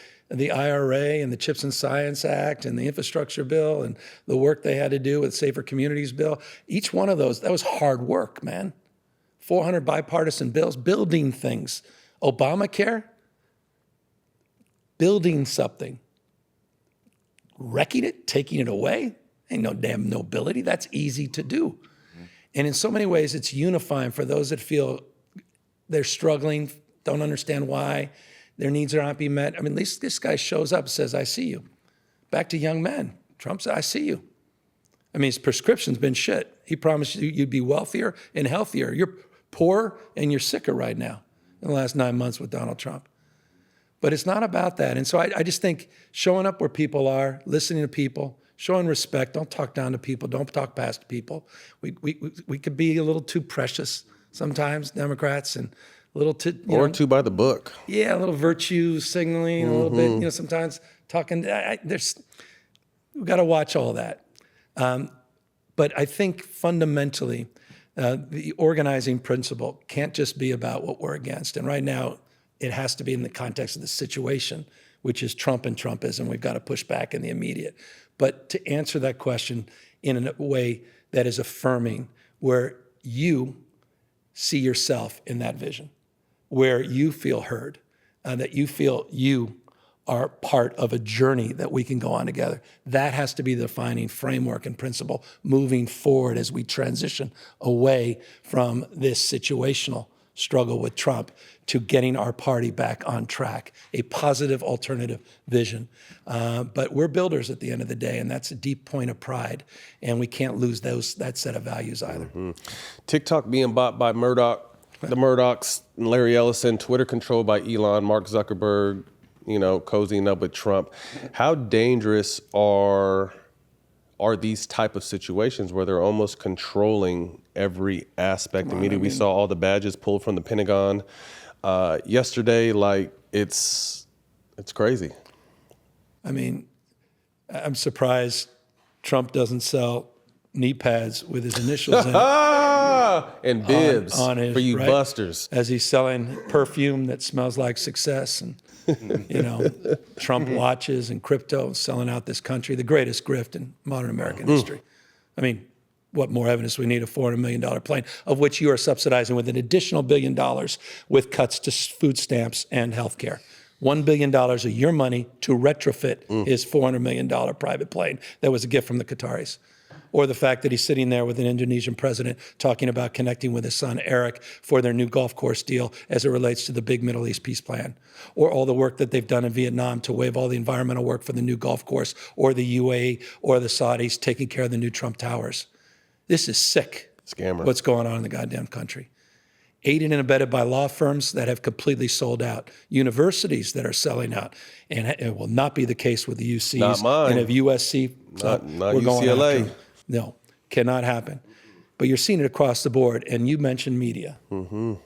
IRA and the Chips and Science Act and the infrastructure bill and the work they had to do with Safer Communities bill. Each one of those, that was hard work, man. 400 bipartisan bills, building things. Obamacare, building something. Wrecking it, taking it away, ain't no damn nobility. That's easy to do. And in so many ways, it's unifying for those that feel they're struggling, don't understand why, their needs are not being met. I mean, at least this guy shows up and says, I see you. Back to young men. Trump said, I see you. I mean, his prescription's been shit. He promised you you'd be wealthier and healthier. You're poor and you're sicker right now in the last 9 months with Donald Trump. But it's not about that. And so I just think showing up where people are, listening to people, showing respect, don't talk down to people, don't talk past people. We could be a little too precious sometimes, Democrats, and a little too... Too by the book. Yeah, a little virtue signaling, a little bit, sometimes talking... We've got to watch all that. But I think fundamentally, the organizing principle can't just be about what we're against. And right now, it has to be in the context of the situation, which is Trump and Trumpism. We've got to push back in the immediate. But to answer that question in a way that is affirming, where you see yourself in that vision, where you feel heard, that you feel you are part of a journey that we can go on together. That has to be the defining framework and principle moving forward as we transition away from this situational struggle with Trump to getting our party back on track, a positive alternative vision. But we're builders at the end of the day, and that's a deep point of pride, and we can't lose that set of values either. TikTok being bought by Murdoch, the Murdochs, Larry Ellison, Twitter controlled by Elon, Mark Zuckerberg, cozying up with Trump. How dangerous are these type of situations where they're almost controlling every aspect of media? We saw all the badges pulled from the Pentagon yesterday. Like, it's crazy. I mean, I'm surprised Trump doesn't sell knee pads with his initials in it. And bibs on his, for you right? busters. As he's selling perfume that smells like success and, Trump watches and crypto, selling out this country, the greatest grift in modern American history. I mean, what more evidence we need? A $400 million plane, of which you are subsidizing with an additional $1 billion with cuts to food stamps and health care. $1 billion of your money to retrofit his $400 million private plane that was a gift from the Qataris. Or the fact that he's sitting there with an Indonesian president talking about connecting with his son, Eric, for their new golf course deal as it relates to the big Middle East peace plan. Or all the work that they've done in Vietnam to waive all the environmental work for the new golf course, or the UAE, or the Saudis taking care of the new Trump towers. This is sick. Scammer. What's going on in the goddamn country. Aided and abetted by law firms that have completely sold out, universities that are selling out, and it will not be the case with the UCs. Not mine. And if USC, not we're UCLA. Going after them. No, cannot happen. But you're seeing it across the board, and you mentioned media. You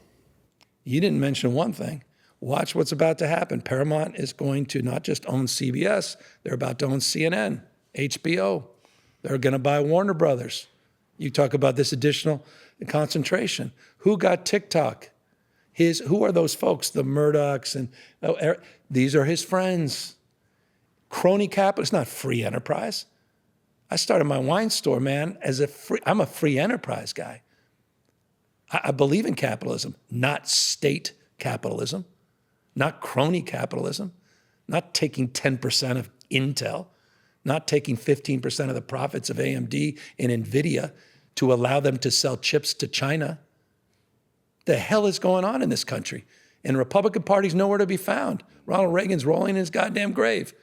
didn't mention one thing. Watch what's about to happen. Paramount is going to not just own CBS, they're about to own CNN, HBO. They're going to buy Warner Brothers. You talk about this additional concentration. Who got TikTok? Who are those folks? The Murdochs and these are his friends. Crony capital. It's not free enterprise. I started my wine store, man, I'm a free enterprise guy. I believe in capitalism, not state capitalism, not crony capitalism, not taking 10% of Intel, not taking 15% of the profits of AMD and NVIDIA to allow them to sell chips to China. The hell is going on in this country? And the Republican Party's nowhere to be found. Ronald Reagan's rolling in his goddamn grave.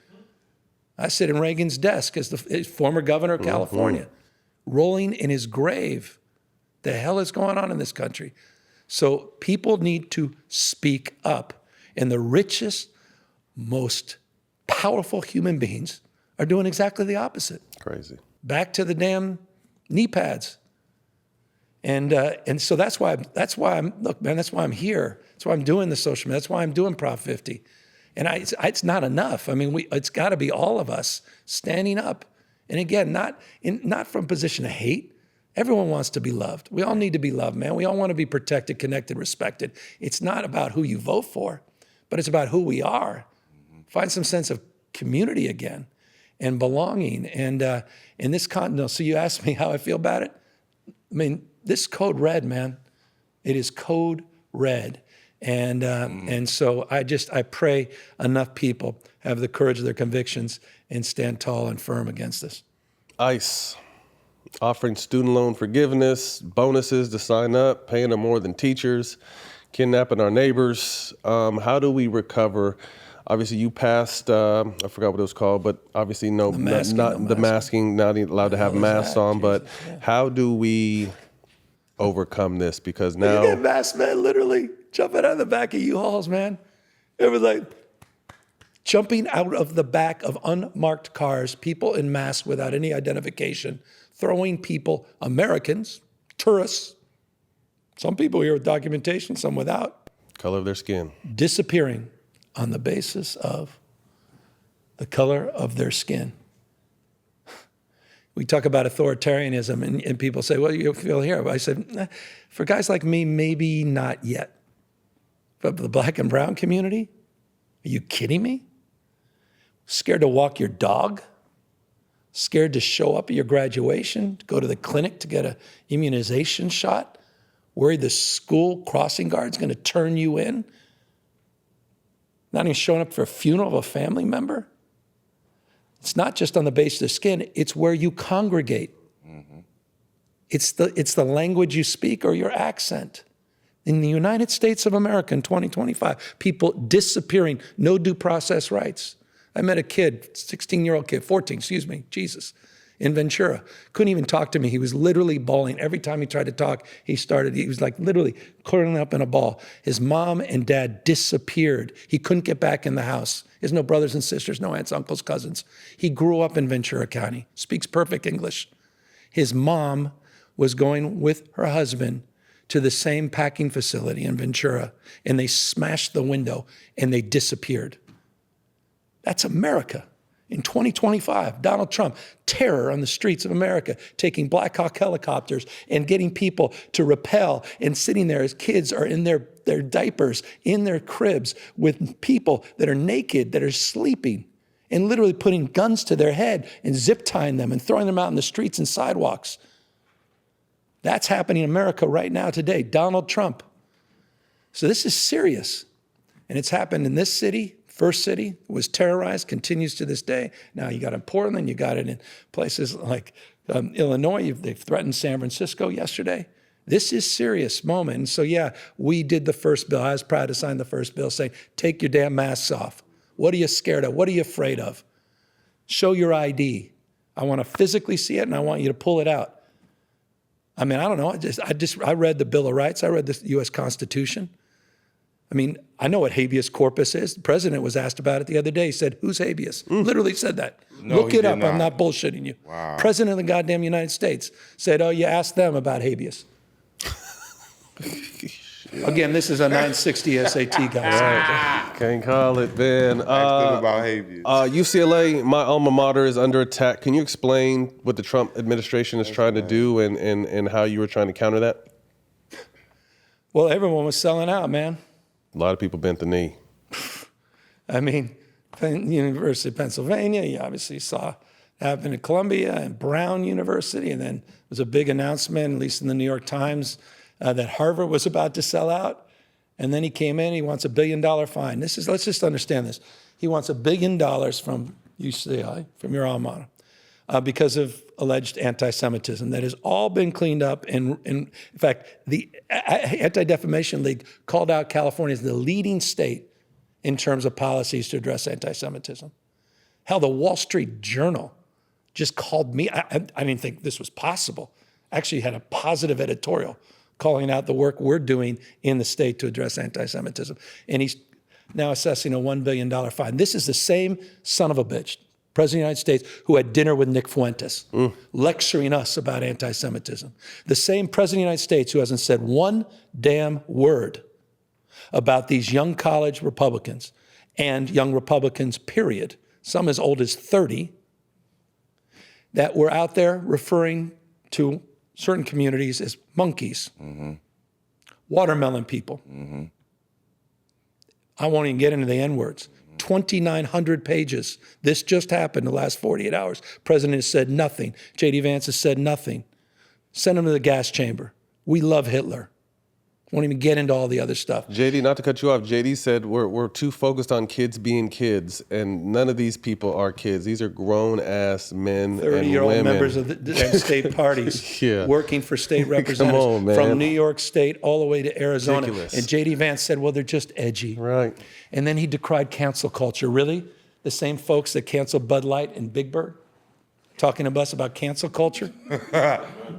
I sit in Reagan's desk as the former governor of California, rolling in his grave. The hell is going on in this country? So people need to speak up. And the richest, most powerful human beings are doing exactly the opposite. Crazy. Back to the damn knee pads. And so that's why I'm here. That's why I'm doing the social media. That's why I'm doing Prop 50. And it's not enough. I mean, it's got to be all of us standing up. And again, not from a position of hate. Everyone wants to be loved. We all need to be loved, man. We all want to be protected, connected, respected. It's not about who you vote for, but it's about who we are. Find some sense of community again and belonging. And in this continent, so you asked me how I feel about it. I mean, this code red, man. It is code red. And so I pray enough people have the courage of their convictions and stand tall and firm against this. ICE, offering student loan forgiveness, bonuses to sign up, paying them more than teachers, kidnapping our neighbors. How do we recover? Obviously, you passed, I forgot what it was called, but obviously not allowed to have masks on. But how do we overcome this? Because now... You get masked, man, literally jumping out of the back of U-Hauls, man. It was like jumping out of the back of unmarked cars, people in masks without any identification, throwing people, Americans, tourists, some people here with documentation, some without. Color of their skin. Disappearing on the basis of the color of their skin. We talk about authoritarianism, and people say, well, you feel here. I said, for guys like me, maybe not yet. But the black and brown community, are you kidding me? Scared to walk your dog? Scared to show up at your graduation, to go to the clinic to get an immunization shot? Worried the school crossing guard's going to turn you in? Not even showing up for a funeral of a family member? It's not just on the basis of skin, it's where you congregate. Mm-hmm. It's the language you speak or your accent. In the United States of America in 2025, people disappearing, no due process rights. I met a kid, 16-year-old kid, 14, excuse me, Jesus, in Ventura. Couldn't even talk to me. He was literally bawling. Every time he tried to talk, he was like literally curling up in a ball. His mom and dad disappeared. He couldn't get back in the house. He has no brothers and sisters, no aunts, uncles, cousins. He grew up in Ventura County, speaks perfect English. His mom was going with her husband to the same packing facility in Ventura, and they smashed the window and they disappeared. That's America. In 2025, Donald Trump, terror on the streets of America, taking Black Hawk helicopters and getting people to rappel and sitting there as kids are in their diapers, in their cribs with people that are naked, that are sleeping, and literally putting guns to their head and zip tying them and throwing them out in the streets and sidewalks. That's happening in America right now today, Donald Trump. So this is serious. And it's happened in this city. First city was terrorized, continues to this day. Now you got it in Portland, you got it in places like Illinois. They've threatened San Francisco yesterday. This is a serious moment. And so, yeah, we did the first bill. I was proud to sign the first bill saying, take your damn masks off. What are you scared of? What are you afraid of? Show your ID. I want to physically see it, and I want you to pull it out. I mean, I don't know. I read the Bill of Rights. I read the U.S. Constitution. I mean, I know what habeas corpus is. The president was asked about it the other day. He said, who's habeas? Literally said that. No, Look it up. I'm not bullshitting you. Wow. President of the goddamn United States said, oh, you asked them about habeas. Again, this is a 960 SAT, guys. Can't call it, man. Ask them about Havius. UCLA, my alma mater, is under attack. Can you explain what the Trump administration is trying to do and how you were trying to counter that? Well, everyone was selling out, man. A lot of people bent the knee. I mean, University of Pennsylvania, you obviously saw it happen at Columbia and Brown University, and then there was a big announcement, at least in the New York Times, that Harvard was about to sell out. And then he came in, he wants $1 billion fine. Let's just understand this. He wants $1 billion from UCLA, from your alma mater, because of alleged anti-Semitism that has all been cleaned up. And in fact, the Anti-Defamation League called out California as the leading state in terms of policies to address anti-Semitism. Hell, the Wall Street Journal just called me. I didn't think this was possible. Actually had a positive editorial calling out the work we're doing in the state to address anti-Semitism. And he's now assessing a $1 billion fine. This is the same son of a bitch, President of the United States, who had dinner with Nick Fuentes, lecturing us about anti-Semitism. The same President of the United States who hasn't said one damn word about these young college Republicans and young Republicans, period, some as old as 30, that were out there referring to certain communities as monkeys, watermelon people. I won't even get into the N-words. 2,900 pages. This just happened the last 48 hours. President has said nothing. J.D. Vance has said nothing. Send him to the gas chamber. We love Hitler. Won't even get into all the other stuff. JD, not to cut you off, JD said we're too focused on kids being kids, and none of these people are kids. These are grown-ass men and 30-year-old women. members of the state parties Yeah. working for state representatives on, man. from New York State all the way to Arizona. Ridiculous. And J.D. Vance said, well, they're just edgy. Right. And then he decried cancel culture. Really? The same folks that canceled Bud Light and Big Bird? Talking to us about cancel culture?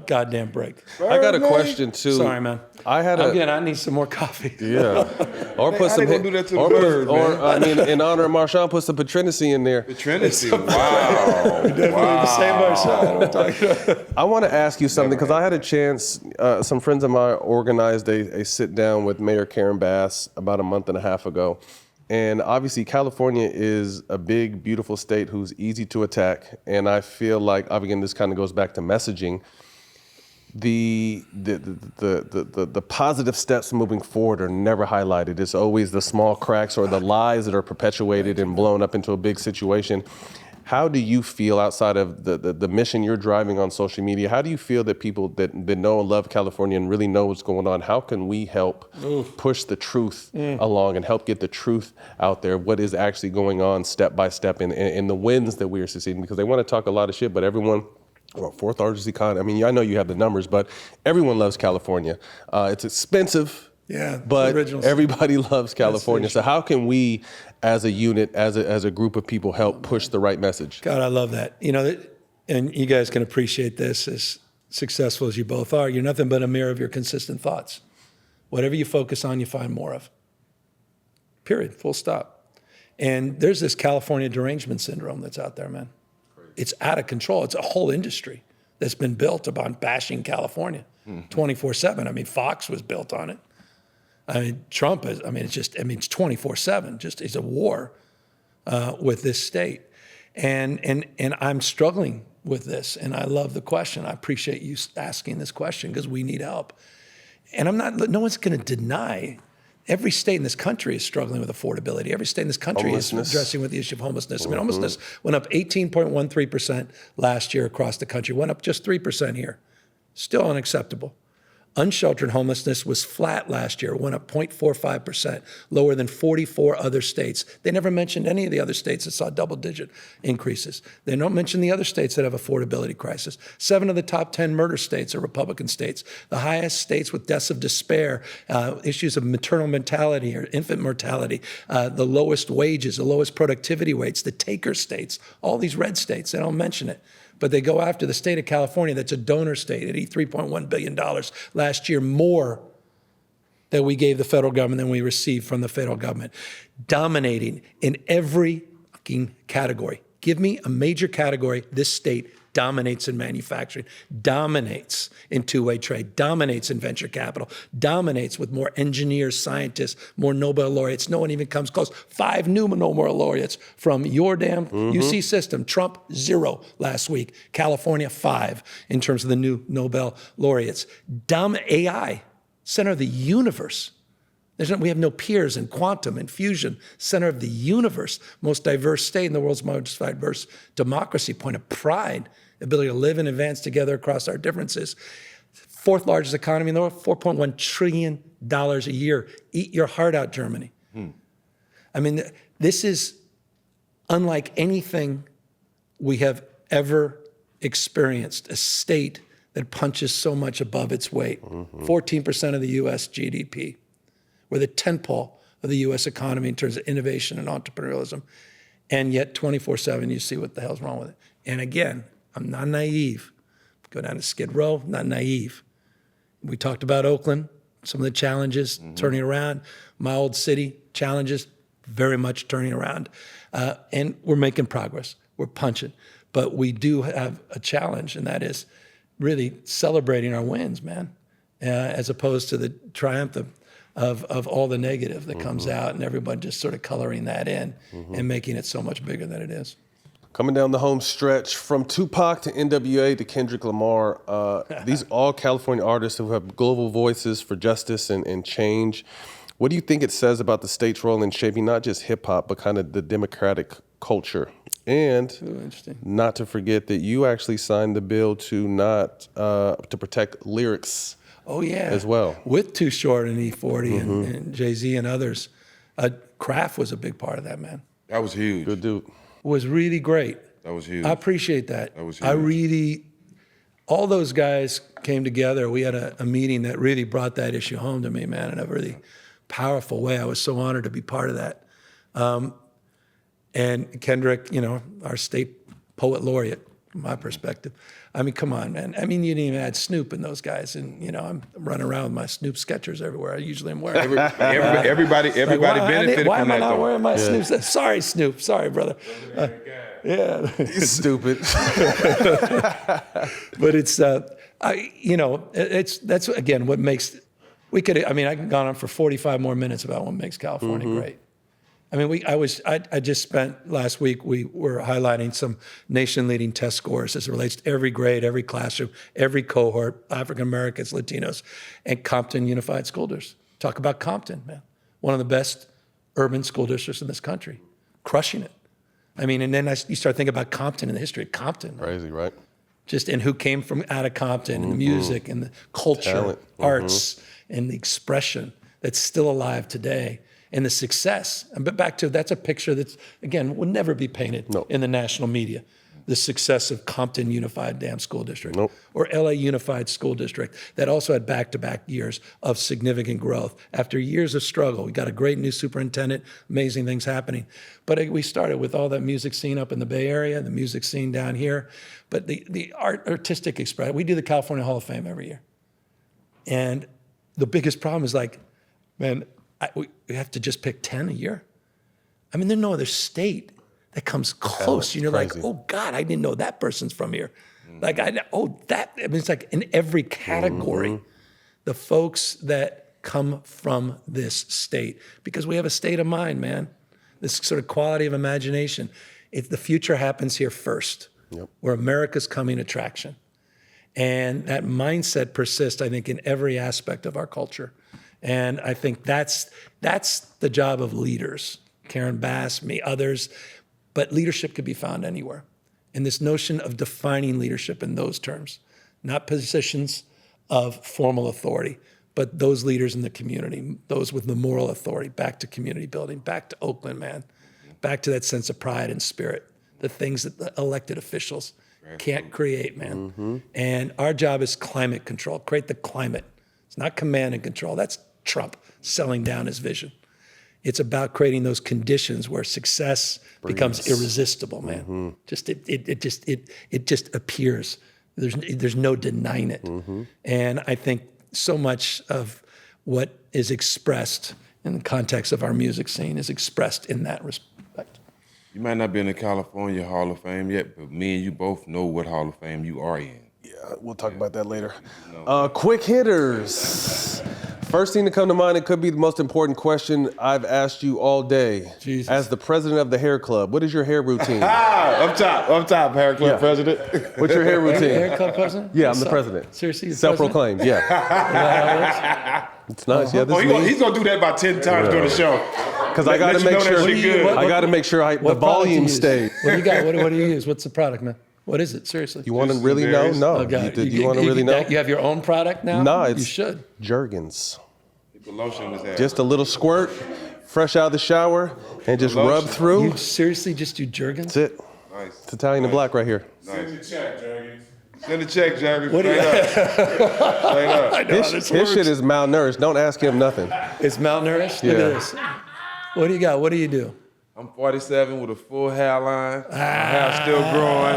Goddamn break. I got a question, too. Sorry, man. I need some more coffee. Yeah. Or put How some... they gonna do that to the birds, man? I mean, in honor of Marshawn, put some patrinacy in there. Trinity. Wow. Definitely the same Marshawn. I want to ask you something, because I had a chance, some friends of mine organized a sit-down with Mayor Karen Bass about a month and a half ago. And obviously, California is a big, beautiful state who's easy to attack. And I feel like, again, this kind of goes back to messaging. The positive steps moving forward are never highlighted. It's always the small cracks or the lies that are perpetuated and blown up into a big situation. How do you feel, outside of the mission you're driving on social media, how do you feel that people that know and love California and really know what's going on, how can we help push the truth along and help get the truth out there, what is actually going on step by step in the wins that we are succeeding? Because they want to talk a lot of shit, but everyone, fourth largest economy, I mean, I know you have the numbers, but everyone loves California. It's expensive. Yeah, but everybody loves California. So how can we, as a unit, as a group of people, help push the right message? God, I love that. You know, and you guys can appreciate this, as successful as you both are. You're nothing but a mirror of your consistent thoughts. Whatever you focus on, you find more of. Period. Full stop. And there's this California derangement syndrome that's out there, man. It's out of control. It's a whole industry that's been built upon bashing California 24/7. I mean, Fox was built on it. I mean, Trump is, it's 24/7, just it's a war with this state. And I'm struggling with this, and I love the question. I appreciate you asking this question, because we need help. And no one's gonna deny, every state in this country is struggling with affordability. Every state in this country is addressing with the issue of homelessness. I mean, homelessness went up 18.13% last year across the country, went up just 3% here. Still unacceptable. Unsheltered homelessness was flat last year, went up 0.45%, lower than 44 other states. They never mentioned any of the other states that saw double-digit increases. They don't mention the other states that have affordability crisis. 7 of the top 10 murder states are Republican states. The highest states with deaths of despair, issues of maternal mortality or infant mortality, the lowest wages, the lowest productivity rates, the taker states, all these red states, they don't mention it. But they go after the state of California, that's a donor state, at $83.1 billion last year, more that we gave the federal government than we received from the federal government, dominating in every fucking category. Give me a major category this state dominates in manufacturing, dominates in two-way trade, dominates in venture capital, dominates with more engineers, scientists, more Nobel laureates. No one even comes close. 5 new Nobel laureates from your damn UC system. Trump, 0 last week. California, 5 in terms of the new Nobel laureates. AI, center of the universe. We have no peers in quantum and fusion, center of the universe, most diverse state in the world's most diverse democracy, point of pride, ability to live and advance together across our differences. 4th largest economy in the world, $4.1 trillion a year. Eat your heart out, Germany. I mean, this is unlike anything we have ever experienced, a state that punches so much above its weight. 14% of the US GDP. We're the tentpole of the US economy in terms of innovation and entrepreneurialism. And yet 24/7, you see what the hell's wrong with it. And again, I'm not naive. Go down to Skid Row, not naive. We talked about Oakland, some of the challenges, turning around. My old city, challenges, very much turning around. And we're making progress. We're punching. But we do have a challenge, and that is really celebrating our wins, man, as opposed to the triumph of all the negative that comes out, and everyone just sort of coloring that in and making it so much bigger than it is. Coming down the home stretch, from Tupac to NWA to Kendrick Lamar, these all California artists who have global voices for justice and change. What do you think it says about the state's role in shaping not just hip-hop, but kind of the democratic culture? And not to forget that you actually signed the bill to protect lyrics. Oh, yeah. As well. With Too Short and E40 and Jay-Z and others. Kraft was a big part of that, man. That was huge. Good dude. Was really great. That was huge. I appreciate that. That was huge. All those guys came together. We had a meeting that really brought that issue home to me, man, in a really powerful way. I was so honored to be part of that. And Kendrick, our state poet laureate, from my perspective. I mean, come on, man. I mean, you didn't even add Snoop in those guys. And, I'm running around with my Snoop Skechers everywhere. I usually am wearing. Everybody benefited why from am I that, not though. wearing my Snoop? Sorry, Snoop. Sorry, brother. Yeah. He's stupid. But it's, that's, again, what makes, I can go on for 45 more minutes about what makes California great. I mean, I just spent last week, we were highlighting some nation-leading test scores as it relates to every grade, every classroom, every cohort, African Americans, Latinos, and Compton Unified School District. Talk about Compton, man. One of the best urban school districts in this country, crushing it. I mean, and then you start thinking about Compton and the history of Compton. Crazy, right? Just, and who came from out of Compton, and the music and the culture, talent, arts, and the expression that's still alive today. And the success, but back to, that's a picture that's, again, would never be painted in the national media. The success of Compton Unified School District or LA Unified School District that also had back-to-back years of significant growth. After years of struggle, we got a great new superintendent, amazing things happening. But we started with all that music scene up in the Bay Area, the music scene down here, but the artistic expression. We do the California Hall of Fame every year. And the biggest problem is man, we have to just pick 10 a year. I mean, there's no other state that comes close. You're like, oh God, I didn't know that person's from here. It's like in every category, the folks that come from this state, because we have a state of mind, man. This sort of quality of imagination. The future happens here first, where America's coming attraction. And that mindset persists, I think, in every aspect of our culture. And I think that's the job of leaders, Karen Bass, me, others, but leadership could be found anywhere. And this notion of defining leadership in those terms, not positions of formal authority, but those leaders in the community, those with the moral authority, back to community building, back to Oakland, man, back to that sense of pride and spirit, the things that the elected officials can't create, man. And our job is climate control, create the climate. It's not command and control. That's Trump selling down his vision. It's about creating those conditions where success becomes irresistible, man. It just appears. There's no denying it. And I think so much of what is expressed in the context of our music scene is expressed in that respect. You might not be in the California Hall of Fame yet, but me and you both know what Hall of Fame you are in. Yeah. we'll talk about that later. Quick hitters. First thing to come to mind, it could be the most important question I've asked you all day. Jesus. As the president of the hair club, what is your hair routine? Up top, hair club president. What's your hair routine? Hair club president? Yeah, I'm the president. Seriously, you're Self-proclaimed, yeah. It's nice, yeah. This is me. He's gonna do that about 10 times during the show. Because I got to make sure. I got to make sure the What product do you volume use? stays. What do you got? What do you use? What's the product, man? What is it? Seriously. You want to really know? No. Oh, God. You want to really know? You have your own product now? No, it's you should. Jergens. The lotion in his hair. Just a little squirt, fresh out of the shower, and just rub through. You seriously just do Jergens? That's it. Nice. It's Italian and black right here. Send the check, Jergens. Send the check, Jergens. What do you? Straight up. I know, His shit is malnourished. Don't ask him nothing. It's malnourished? Yeah. It is. What do you got? What do you do? I'm 47 with a full hairline. My hair's still growing.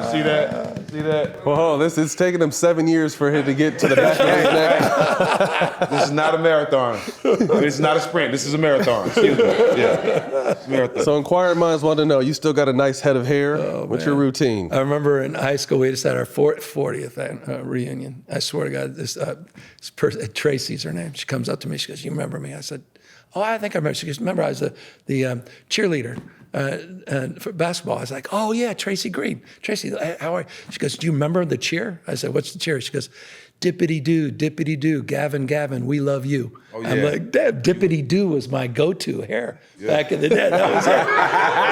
You see that? See that? Whoa, it's taking him 7 years for him to get to the back of his neck. This is not a marathon. It's not a sprint. This is a marathon. Excuse me. Yeah. It's a marathon. So inquiring minds want to know, you still got a nice head of hair. What's your man. routine? I remember in high school, we just had our 40th reunion. I swear to God, this person, Tracy's her name. She comes up to me. She goes, "You remember me?" I said, "Oh, I think I remember." She goes, "Remember, I was the cheerleader for basketball." I was like, "Oh, yeah, Tracy Green. Tracy, how are you?" She goes, "Do you remember the cheer?" I said, "What's the cheer?" She goes, dippity-doo, Gavin, we love you." Oh, yeah. I'm like, damn, dippity-doo was my go-to hair back in the day. That was it.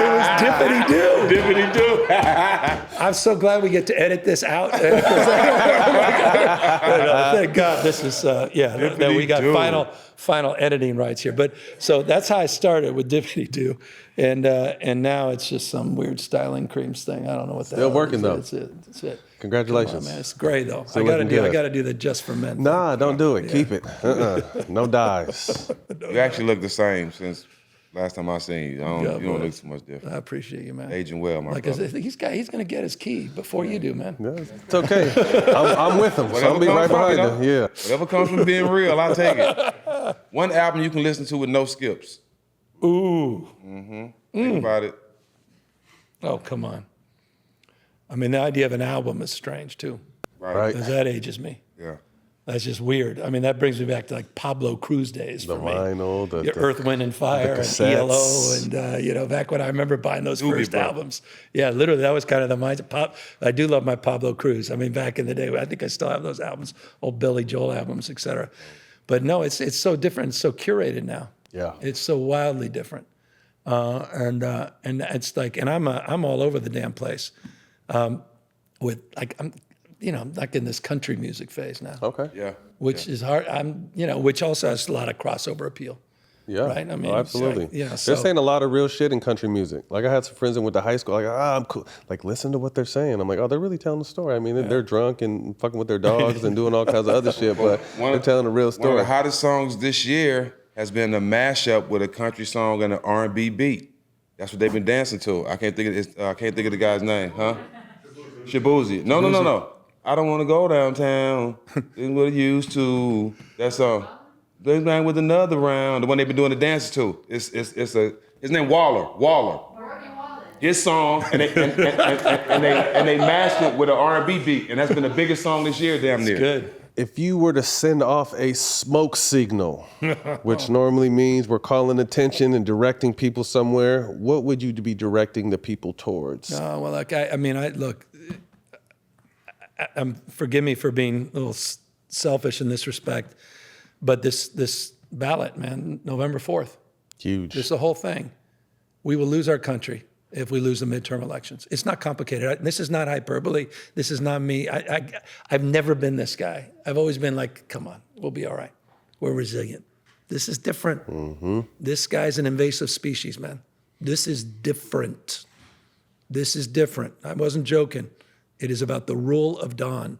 It was dippity-doo. Dippity-doo. I'm so glad we get to edit this out. Thank God this is, that we got final editing rights here. But so that's how I started with dippity-doo. And now it's just some weird styling creams thing. I don't know what that is. Still working, though. That's it. Congratulations. Come on, man. It's gray, though. Still I looking good. got to do the Just for Men. Nah, don't do it. Keep it. No dyes. You actually look the same since last time I seen you. You don't look too much different. I appreciate you, man. Aging well, my brother. He's going to get his key before you do, man. Yeah, it's okay. I'm with him, so I'll be right behind him. Yeah. Whatever comes from being real, I'll take it. One album you can listen to with no skips. Ooh. Think about it. Oh, come on. I mean, the idea of an album is strange, too. Right. Because that ages me. Yeah. That's just weird. I mean, that brings me back to like Pablo Cruz days for me. Vinyl, Your Earth, Wind, and Fire, and cassettes. ELO, and back when I remember buying those first bro. albums. Yeah, literally, that was kind of the mindset. I do love my Pablo Cruz. I mean, back in the day, I think I still have those albums, old Billy Joel albums, et cetera. But no, it's so different. It's so curated now. Yeah. It's so wildly different. And it's like, and I'm all over the damn place. With like, I'm like in this country music phase now. Okay. Yeah. Which is hard. Which also has a lot of crossover appeal. Yeah. Right? I mean, absolutely. it's like, yeah, They're saying a lot of real shit in country music. Like I had some friends that went to high school, like, I'm cool. Like, listen to what they're saying. I'm like, oh, they're really telling the story. I mean, they're drunk and fucking with their dogs and doing all kinds of other shit, but they're telling a real story. One of the hottest songs this year has been a mashup with a country song and an R&B beat. That's what they've been dancing to. I can't think of the guy's name, huh? Shabuzi. No. I don't want to go downtown. This is what I used to. That song. They're back with another round. The one they've been doing the dances to. His name Waller. His song, and they mashed it with an R&B beat, and that's been the biggest song this year, damn near. good. If you were to send off a smoke signal, which normally means we're calling attention and directing people somewhere, what would you be directing the people towards? Well, like forgive me for being a little selfish in this respect, but this ballot, man, November 4th, Huge. just the whole thing. We will lose our country if we lose the midterm elections. It's not complicated. This is not hyperbole. This is not me. I've never been this guy. I've always been like, come on, we'll be all right. We're resilient. This is different. Mm-hmm. This guy's an invasive species, man. This is different. I wasn't joking. It is about the rule of dawn.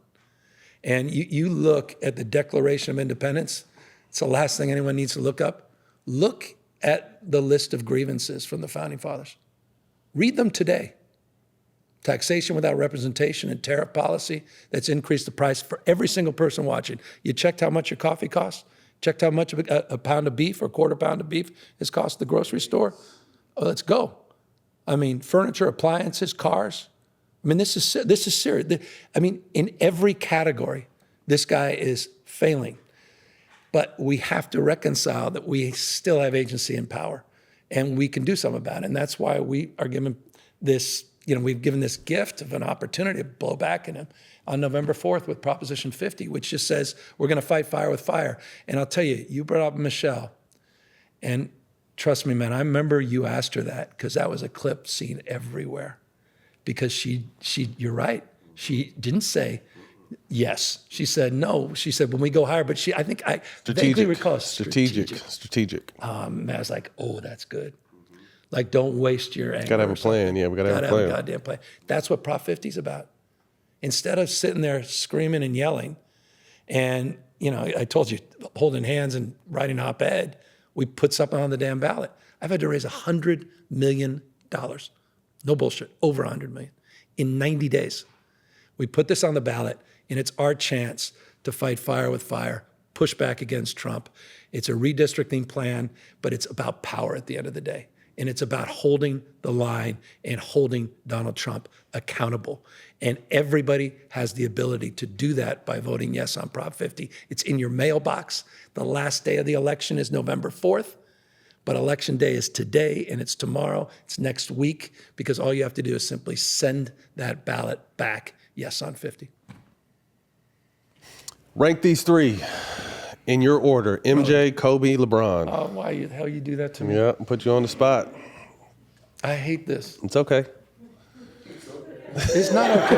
And you look at the Declaration of Independence, it's the last thing anyone needs to look up. Look at the list of grievances from the Founding Fathers. Read them today. Taxation without representation and tariff policy that's increased the price for every single person watching. You checked how much your coffee costs? Checked how much a pound of beef or a quarter pound of beef has cost at the grocery store? Oh, let's go. I mean, furniture, appliances, cars. I mean, this is serious. I mean, in every category, this guy is failing. But we have to reconcile that we still have agency and power, and we can do something about it. And that's why we are given this, we've given this gift of an opportunity to blow back at him on November 4th with Proposition 50, which just says we're going to fight fire with fire. And I'll tell you, you brought up Michelle, and trust me, man, I remember you asked her that because that was a clip seen everywhere. Because you're right. She didn't say yes. She said no. She said when we go higher, but I think I vaguely recall strategic. I was like, oh, that's good. Like, don't waste your anger. Gotta have a plan. Yeah, we gotta have a plan. A goddamn plan. That's what Prop 50 is about. Instead of sitting there screaming and yelling, and I told you, holding hands and writing op-ed, we put something on the damn ballot. I've had to raise $100 million. No bullshit, over $100 million in 90 days. We put this on the ballot, and it's our chance to fight fire with fire, push back against Trump. It's a redistricting plan, but it's about power at the end of the day. And it's about holding the line and holding Donald Trump accountable. And everybody has the ability to do that by voting yes on Prop 50. It's in your mailbox. The last day of the election is November 4th. But election day is today, and it's tomorrow, it's next week, because all you have to do is simply send that ballot back, yes on 50. Rank these three in your order: MJ, Kobe, LeBron. Oh, why the hell you do that to me? Yeah, put you on the spot. I hate this. It's okay. It's not okay.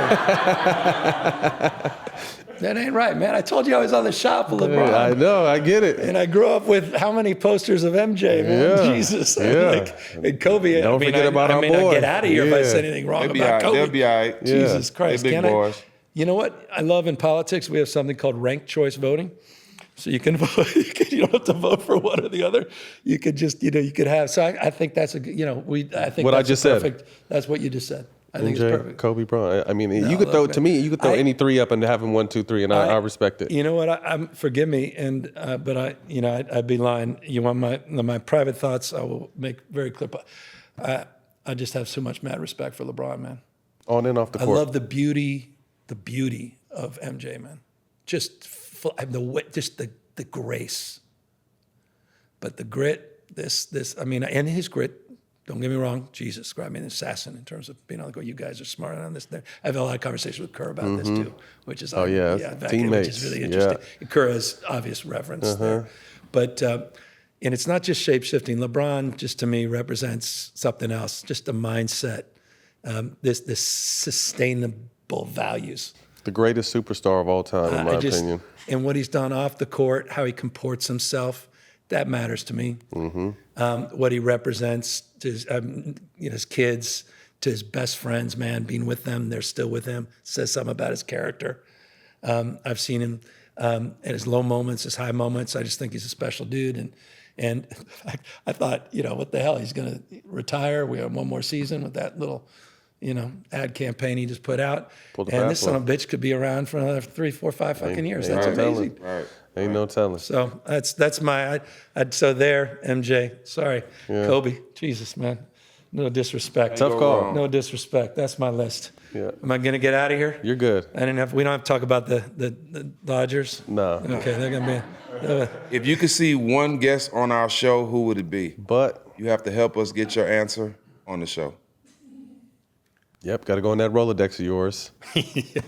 That ain't right, man. I told you I was on the shop with LeBron. I know, I get it. And I grew up with how many posters of MJ, man? Yeah. Jesus. Yeah. And Kobe. Don't forget about our boy. I get out of here if I say anything wrong about Kobe. They'll be all right. Jesus Christ. They big boys. You know what I love in politics? We have something called ranked choice voting. So you can vote, you don't have to vote for one or the other. You could just, you could have. So I think that's I think what I just perfect. That's what you just said. I think MJ, it's perfect. Kobe, Bryant. I mean, you could throw any three up and have him 1, 2, 3, and I respect it. You know what? Forgive me, and but I'd be lying. You want my private thoughts? I will make very clear. I just have so much mad respect for LeBron, man. On and off the court. I love the beauty of MJ, man. Just the grace, but the grit. And his grit. Don't get me wrong, Jesus, I mean, an assassin in terms of being able to go, you guys are smart on this. I've had a lot of conversations with Kerr about this too, which is teammates. Which is really interesting. Yeah. Kerr has obvious reverence there. But, and it's not just shape-shifting. LeBron, just to me, represents something else, just a mindset, this sustainable values. The greatest superstar of all time, in my opinion. And what he's done off the court, how he comports himself, that matters to me. What he represents to his kids, to his best friends, man, being with them, they're still with him, says something about his character. I've seen him at his low moments, his high moments. I just think he's a special dude. And I thought, what the hell, he's going to retire. We have one more season with that little, ad campaign he just put out. And this son of a bitch could be around for another 3, 4, 5 fucking years. That's amazing. Right. Ain't no telling. So that's my, so there, MJ, sorry. Yeah. Kobe, Jesus, man. No disrespect. Tough call. No disrespect. That's my list. Yeah. Am I going to get out of here? You're good. We don't have to talk about the Dodgers? No. Okay, they're going to be. If you could see one guest on our show, who would it be? But you have to help us get your answer on the show. Yep, got to go in that Rolodex of yours. Yeah.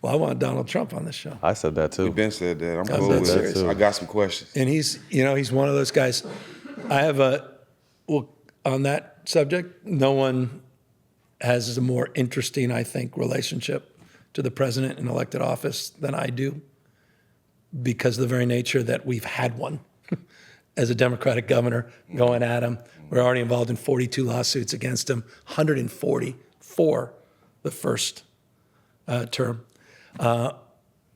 Well, I want Donald Trump on the show. I said that too. Ben said that. I'm cool with it. I got some questions. And he's one of those guys. I have on that subject, no one has a more interesting, I think, relationship to the president in elected office than I do, because of the very nature that we've had one as a Democratic governor going at him. We're already involved in 42 lawsuits against him, 140 for the first term.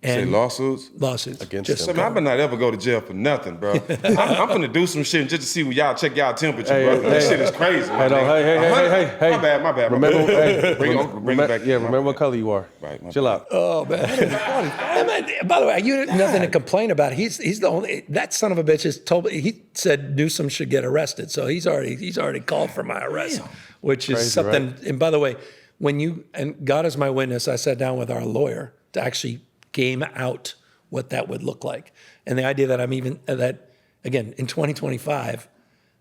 Say lawsuits? Lawsuits. Against him. I better not ever go to jail for nothing, bro. I'm gonna do some shit just to see when y'all check y'all temperature, bro. This shit is crazy. Hey, My bad. Remember, bring it back. Yeah, remember what color you are. Right. Chill out. Oh, man. By the way, you have nothing to complain about. He's the only, that son of a bitch he said Newsom should get arrested. So he's already called for my arrest, which is Crazy, something. right? And by the way, and God is my witness, I sat down with our lawyer to actually game out what that would look like. And the idea that again, in 2025,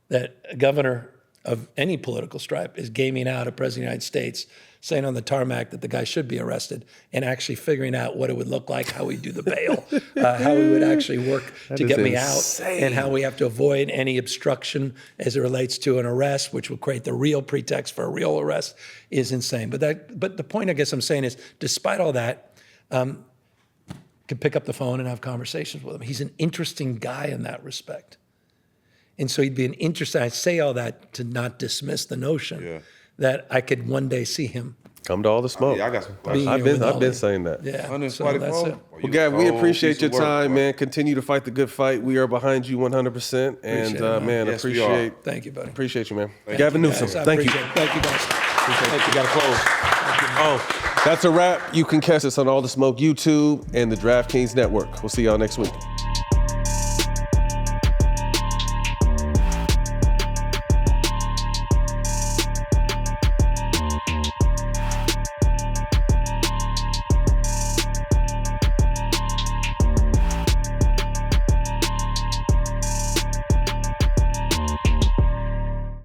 that a governor of any political stripe is gaming out a president of the United States, saying on the tarmac that the guy should be arrested, and actually figuring out what it would look like, how we do the bail, how we would actually work to get me out, and how we have to avoid any obstruction as it relates to an arrest, which will create the real pretext for a real arrest, is insane. But the point I guess I'm saying is, despite all that, could pick up the phone and have conversations with him. He's an interesting guy in that respect. And so he'd be an interesting, I say all that to not dismiss the notion that I could one day see him. Come to all the smoke. Yeah, I got some questions. I've been saying that. Yeah. So that's it. Well, Gavin, we appreciate your time, man. Continue to fight the good fight. We are behind you 100%. And, man, Yes, we appreciate. Thank you, buddy. Appreciate you, man. Gavin Newsom, thank you. Thank you, guys. Thank you. Got to close. Oh, that's a wrap. You can catch us on All the Smoke YouTube and the DraftKings Network. We'll see y'all next week.